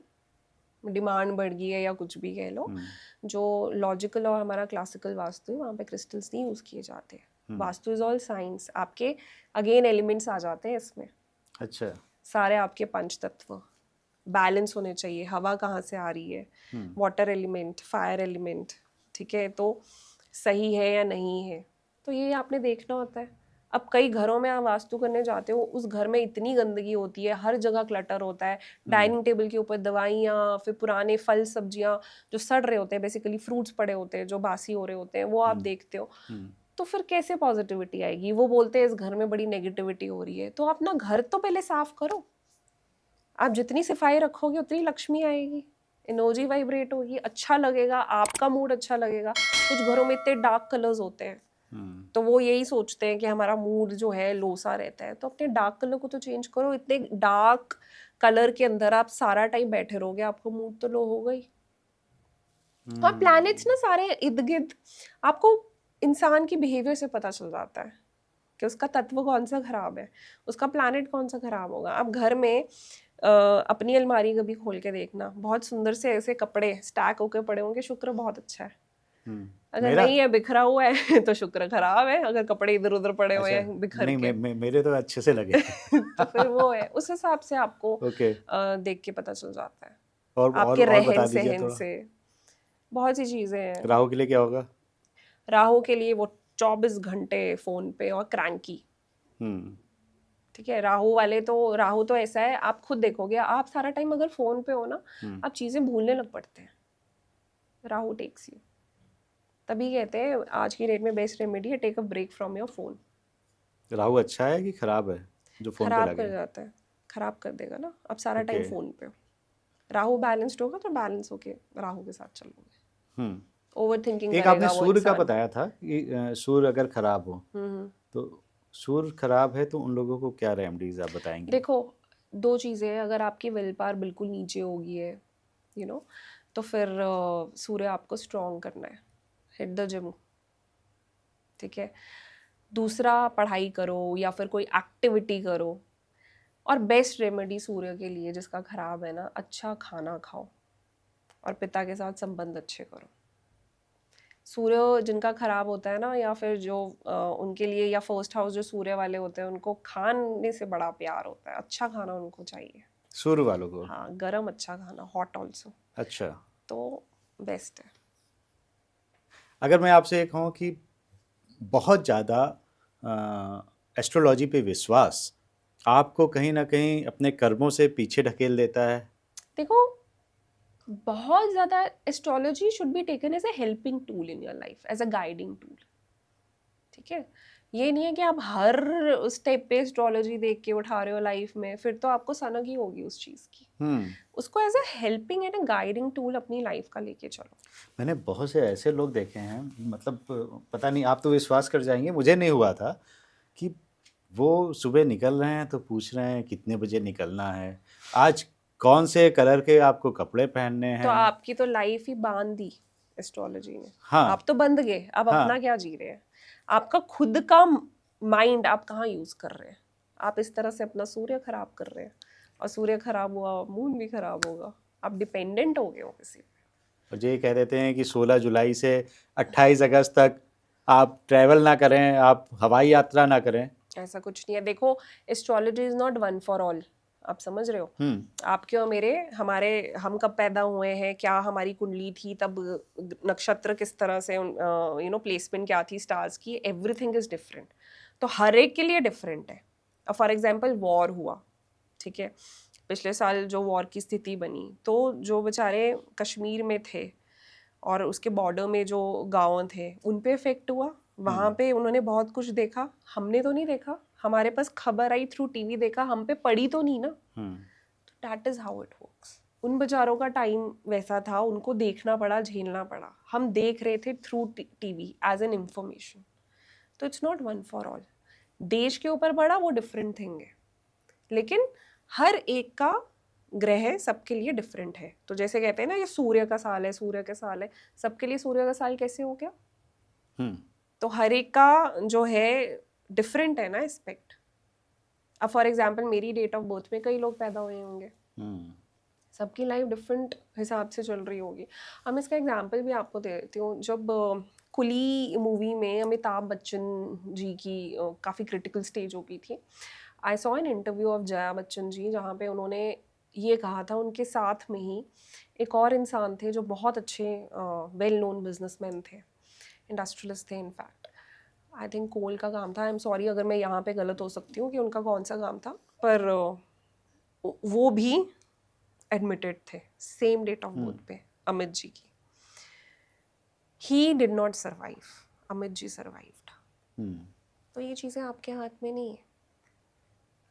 डिमांड बढ़ गई है या कुछ भी कह लो, जो लॉजिकल और हमारा क्लासिकल वास्तु है वहाँ पे क्रिस्टल्स नहीं यूज किए जाते। Vastu is all science. आपके अगेन एलिमेंट्स आ जाते हैं इसमें। अच्छा, सारे आपके पंच तत्व बैलेंस होने चाहिए। हवा कहाँ से आ रही है, वाटर एलिमेंट, फायर एलिमेंट, ठीक है, तो सही है या नहीं है, तो ये आपने देखना होता है। अब कई घरों में आप वास्तु करने जाते हो, उस घर में इतनी गंदगी होती है, हर जगह क्लटर होता है, डाइनिंग टेबल के ऊपर दवाइयाँ, फिर पुराने फल सब्जियाँ जो सड़ रहे होते हैं, बेसिकली फ्रूट्स पड़े होते हैं जो बासी हो रहे होते हैं, वो आप देखते हो। तो फिर कैसे पॉजिटिविटी आएगी? वो बोलते हैं इस घर में बड़ी नेगेटिविटी हो रही है, तो अपना घर तो पहले साफ करो। आप जितनी सफाई रखोगे उतनी लक्ष्मी आएगी, एनर्जी वाइब्रेट होगी, अच्छा लगेगा, आपका मूड अच्छा लगेगा। कुछ घरों में इतने डार्क कलर्स होते हैं, तो वो यही सोचते हैं कि हमारा मूड जो है लो सा रहता है, तो अपने डार्क कलर को तो चेंज करो। इतने डार्क कलर के अंदर आप सारा टाइम बैठे रहोगे, आपको मूड तो लो होगा ही। और प्लैनेट्स ना सारे इर्द गिर्द, आपको इंसान की बिहेवियर से पता चल जाता है कि उसका तत्व कौन सा खराब है, उसका प्लैनेट कौन सा खराब होगा। आप घर में अपनी अलमारी कभी खोल के देखना, बहुत सुंदर से ऐसे कपड़े स्टैक होकर पड़े होंगे, शुक्र बहुत अच्छा है। अगर मेरा नहीं है, बिखरा हुआ है तो शुक्र खराब है, अगर कपड़े इधर उधर पड़े हुए अच्छा हैं बिखर नहीं के मेरे तो अच्छे से लगे तो फिर वो है, उस हिसाब से आपको ओके देख के पता चल जाता है और आपके रहन बता दीजिए सहन थोड़ा से। बहुत सी चीजें हैं। राहु के लिए क्या होगा? राहु के लिए वो 24 घंटे फोन पे और क्रैंकी। हम्म ठीक है, राहु तो ऐसा है, आप खुद देखोगे, आप सारा टाइम अगर फोन पे हो ना, हम्म आप चीजें भूलने लग पड़ते हैं। राहु टेक्स यू, तभी कहते हैं आज की डेट में बेस्ट रेमेडी है take a break from your phone. Rahu अच्छा है कि खराब है जो फोन पे खराब लगे? कर जाता है, खराब कर देगा ना, अब सारा ओके टाइम फोन पे हो। राहु बैलेंस्ड होगा तो बैलेंस होके राहु के साथ चलोगे। हम्म ओवर थिंकिंग एक आपने करेगा वो सूर्य का इंसान। बताया था कि सूर्य अगर खराब हो हम्म। तो सूर्य खराब है तो उन लोगों को क्या रेमेडीज आप बताएंगे? देखो, दो चीज़ें हैं, अगर आपकी विल पावर बिल्कुल नीचे होगी है, यू नो, तो फिर सूर्य आपको स्ट्रॉन्ग करना है, हिट द जिम। ठीक है, दूसरा पढ़ाई करो या फिर कोई एक्टिविटी करो। और बेस्ट रेमेडी सूर्य के लिए जिसका खराब है ना, अच्छा खाना खाओ और पिता के साथ संबंध अच्छे करो। सूर्य जिनका खराब होता है ना, या फिर जो उनके लिए, या फर्स्ट हाउस जो सूर्य वाले होते हैं, उनको खाने से बड़ा प्यार होता है, अच्छा खाना उनको चाहिए। सूर्य वालों को? हाँ, गरम अच्छा खाना, हॉट ऑल्सो, अच्छा तो बेस्ट है। अगर मैं आपसे ये कहूँ कि बहुत ज़्यादा एस्ट्रोलॉजी पे विश्वास आपको कहीं ना कहीं अपने कर्मों से पीछे ढकेल देता है? देखो, बहुत ज़्यादा astrology should be taken as a helping tool in your life, as a guiding tool. ठीक है, ये नहीं है कि आप हर स्टेप पे एस्ट्रोलॉजी देख के उठा रहे हो लाइफ में, फिर तो आपको सनक ही होगी उस चीज़ की। उसको as a helping and a guiding tool अपनी लाइफ का लेके चलो। मैंने बहुत से ऐसे लोग देखे हैं, मतलब पता नहीं, आप तो विश्वास कर जाएंगे, मुझे नहीं हुआ था कि वो सुबह निकल रहे हैं तो पूछ रहे हैं कितने बजे निकलना है, आज कौन से कलर के आपको कपड़े पहनने तो हैं। आपकी तो लाइफ ही बांध दी एस्ट्रोलॉजी ने। हाँ आप तो बंद गए, आप अपना हाँ क्या जी रहे हैं? आपका खुद का माइंड आप कहाँ यूज कर रहे हैं? आप इस तरह से अपना सूर्य खराब कर रहे हैं, और सूर्य खराब हुआ मून भी खराब होगा, आप डिपेंडेंट हो गए हो किसी पे। और ये कह देते हैं कि 16 जुलाई से 28 अगस्त तक आप ट्रैवल ना करें, आप हवाई यात्रा ना करें। ऐसा कुछ नहीं है। देखो, astrology is not one for all, आप समझ रहे हो? आपके और मेरे, हम कब पैदा हुए हैं, क्या हमारी कुंडली थी तब, नक्षत्र किस तरह से, प्लेसमेंट क्या थी स्टार्स की, एवरीथिंग इज डिफरेंट। तो हर एक के लिए डिफरेंट है। अब फॉर एग्जाम्पल वॉर हुआ, ठीक है, पिछले साल जो वॉर की स्थिति बनी, तो जो बेचारे कश्मीर में थे और उसके बॉर्डर में जो गाँव थे, उन पे इफेक्ट हुआ। वहाँ पे उन्होंने बहुत कुछ देखा, हमने तो नहीं देखा, हमारे पास खबर आई थ्रू टीवी, देखा, हम पे पड़ी तो नहीं ना। तो that is how it works. उन बेचारों का टाइम वैसा था, उनको देखना पड़ा, झेलना पड़ा, हम देख रहे थे through TV as an information. तो it's not one for all. देश के ऊपर पड़ा वो डिफरेंट थिंग है, लेकिन हर एक का ग्रह सबके लिए डिफरेंट है। तो जैसे कहते हैं ना, ये सूर्य का साल है, सूर्य का साल है, सबके लिए सूर्य का साल कैसे हो गया? तो हर एक का जो है डिफरेंट है ना एस्पेक्ट। अब फॉर एग्जांपल मेरी डेट ऑफ बर्थ में कई लोग पैदा हुए होंगे, सबकी लाइफ डिफरेंट हिसाब से चल रही होगी। अब इसका एग्जांपल भी आपको दे देती हूँ। जब कुली मूवी में अमिताभ बच्चन जी की काफ़ी क्रिटिकल स्टेज हो गई थी, I saw an interview of Jaya Bachchan ji, जहाँ पे उन्होंने ये कहा था, उनके साथ में ही एक और इंसान थे जो बहुत अच्छे वेल नोन बिजनेसमैन थे, इंडस्ट्रियलिस्ट थे इनफैक्ट। आई थिंक कोल का काम था, आई एम सॉरी अगर मैं यहाँ पे गलत हो सकती हूँ कि उनका कौन सा काम था, पर वो भी एडमिटेड थे सेम डेट ऑफ बर्थ पे अमित जी की। He did not survive, Amit ji survived. तो ये चीज़ें आपके हाथ में नहीं है,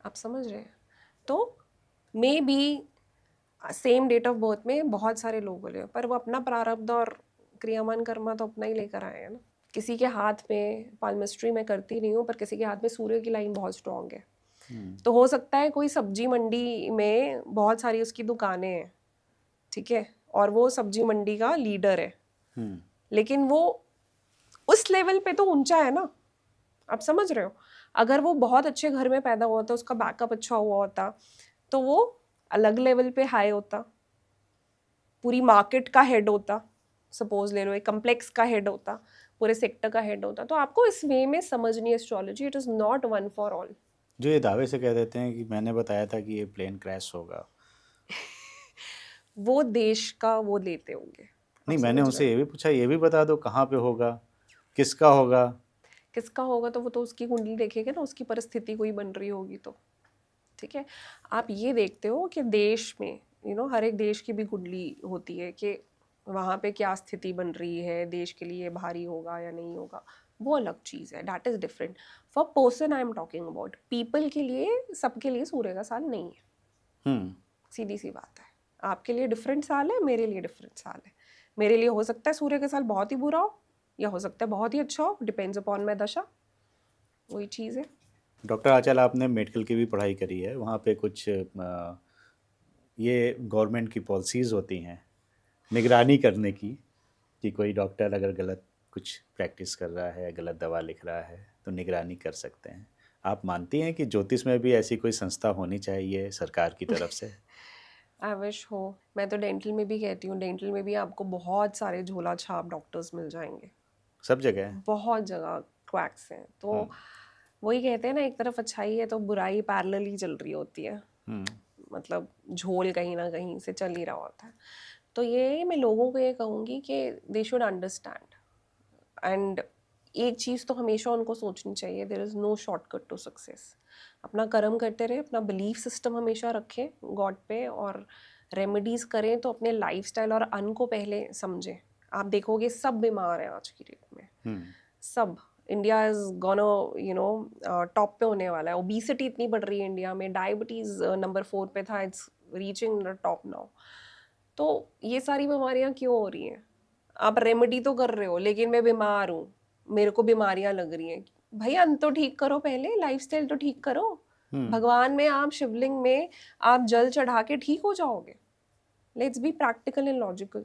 आप समझ रहे हैं? तो maybe same date of birth में बहुत सारे लोग बोले, पर वो अपना प्रारब्ध और क्रियामान कर्मा तो अपना ही लेकर आए हैं ना। किसी के हाथ में, पाल्मिस्ट्री में करती नहीं हूँ, पर किसी के हाथ में सूर्य की लाइन बहुत स्ट्रांग है। तो हो सकता है कोई सब्जी मंडी में बहुत सारी उसकी दुकानें हैं, ठीक है, और वो सब्जी मंडी का लीडर है, लेकिन वो उस लेवल पे तो ऊंचा है ना, आप समझ रहे हो? अगर वो बहुत अच्छे घर में पैदा हुआ होता, उसका बैकअप अच्छा हुआ होता, तो वो अलग लेवल पे हाई होता, पूरी मार्केट का हेड होता, सपोज ले लो एक कम्प्लेक्स का हेड होता, पूरे सेक्टर का हेड होता, तो आपको इस वे में समझनी है astrology, it is not one for all. जो ये दावे से कह देते हैं कि मैंने बताया था कि ये प्लेन क्रैश होगा, वो देश का वो लेते होंगे, नहीं आप मैंने समझ उनसे रहे ये हो। भी पूछा, ये भी बता दो कहाँ पे होगा, किसका होगा। किसका होगा तो वो तो उसकी कुंडली देखेगा ना, उसकी परिस्थिति कोई बन रही होगी तो, ठीक है। आप ये देखते हो कि देश में हर एक देश की भी कुंडली होती है कि वहाँ पे क्या स्थिति बन रही है, देश के लिए भारी होगा या नहीं होगा, वो अलग चीज़ है, that is different. For person I am talking about, people के लिए, सबके लिए सूर्य का साल नहीं है, सीधी सी बात है। आपके लिए डिफरेंट साल है, मेरे लिए डिफरेंट साल है। मेरे लिए हो सकता है सूर्य का साल बहुत ही बुरा हो, या हो सकता है बहुत ही अच्छा हो, डिपेंड्स अपॉन माई दशा, वही चीज़ है। डॉक्टर आंचल, आपने मेडिकल की भी पढ़ाई करी है, वहाँ पे कुछ ये गवर्नमेंट की पॉलिसीज़ होती हैं निगरानी करने की, कि कोई डॉक्टर अगर गलत कुछ प्रैक्टिस कर रहा है, गलत दवा लिख रहा है, तो निगरानी कर सकते हैं। आप मानती हैं कि ज्योतिष में भी ऐसी कोई संस्था होनी चाहिए सरकार की तरफ से? आई विश हो। मैं तो डेंटल में भी कहती हूँ, डेंटल में भी आपको बहुत सारे झोला छाप डॉक्टर्स मिल जाएंगे, सब जगह है। बहुत जगह क्वैक्स हैं। तो वही कहते हैं ना, एक तरफ अच्छाई है तो बुराई पैरेलल ही चल रही होती है, मतलब झोल कहीं ना कहीं से चल ही रहा होता है। तो ये मैं लोगों को ये कहूँगी कि दे शुड अंडरस्टैंड, एंड एक चीज़ तो हमेशा उनको सोचनी चाहिए, there is no shortcut to success. अपना कर्म करते रहे, अपना बिलीफ सिस्टम हमेशा रखें गॉड पे, और रेमेडीज़ करें तो अपने लाइफस्टाइल और अन्न को पहले समझें। आप देखोगे सब बीमार हैं आज की डेट में, सब। इंडिया इज़ गोना टॉप पे होने वाला है, ओबीसिटी इतनी बढ़ रही है इंडिया में, डायबिटीज़ नंबर 4 पे था, it's reaching the top now. तो ये सारी बीमारियां क्यों हो रही हैं? आप रेमेडी तो कर रहे हो, लेकिन मैं बीमार हूँ, मेरे को बीमारियां लग रही हैं। भाई अन्न तो ठीक करो पहले, लाइफस्टाइल तो ठीक करो। भगवान में आप, शिवलिंग में आप जल चढ़ा के ठीक हो जाओगे। Let's be practical and logical.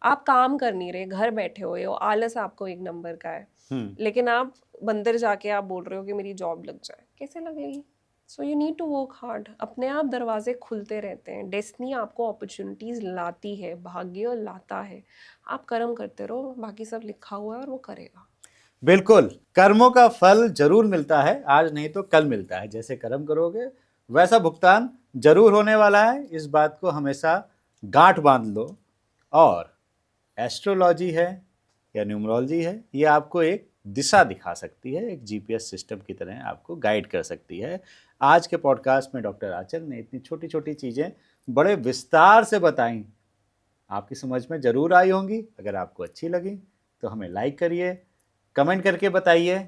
आप काम कर नहीं रहे, घर बैठे हुए हो, आलस आपको एक नंबर का है, लेकिन आप बंदर जाके आप बोल रहे हो कि मेरी जॉब लग जाए, कैसे लगेगी? So you need to work hard. अपने आप दरवाजे खुलते रहते हैं, डेस्टिनी आपको अपॉर्चुनिटीज़ लाती है, भाग्य लाता है। आप कर्म करते रहो, बाकी सब लिखा हुआ है और वो करेगा। बिल्कुल, कर्मों का फल जरूर मिलता है, आज नहीं तो कल मिलता है। जैसे कर्म करोगे वैसा भुगतान जरूर होने वाला है, इस बात को हमेशा गांठ बांध लो। और एस्ट्रोलॉजी है या न्यूमरोलॉजी है, ये आपको एक दिशा दिखा सकती है, एक जीपीएस सिस्टम की तरह आपको गाइड कर सकती है। आज के पॉडकास्ट में डॉक्टर आंचल ने इतनी छोटी छोटी चीज़ें बड़े विस्तार से बताई, आपकी समझ में ज़रूर आई होंगी। अगर आपको अच्छी लगी तो हमें लाइक करिए, कमेंट करके बताइए,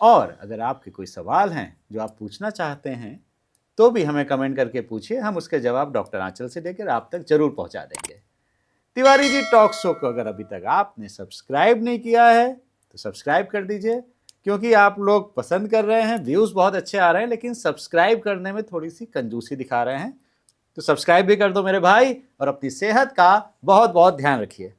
और अगर आपके कोई सवाल हैं जो आप पूछना चाहते हैं तो भी हमें कमेंट करके पूछिए, हम उसके जवाब डॉक्टर आंचल से लेकर आप तक जरूर पहुंचा देंगे। तिवारी जी टॉक शो को अगर अभी तक आपने सब्सक्राइब नहीं किया है तो सब्सक्राइब कर दीजिए, क्योंकि आप लोग पसंद कर रहे हैं, व्यूज़ बहुत अच्छे आ रहे हैं, लेकिन सब्सक्राइब करने में थोड़ी सी कंजूसी दिखा रहे हैं। तो सब्सक्राइब भी कर दो मेरे भाई, और अपनी सेहत का बहुत बहुत ध्यान रखिए।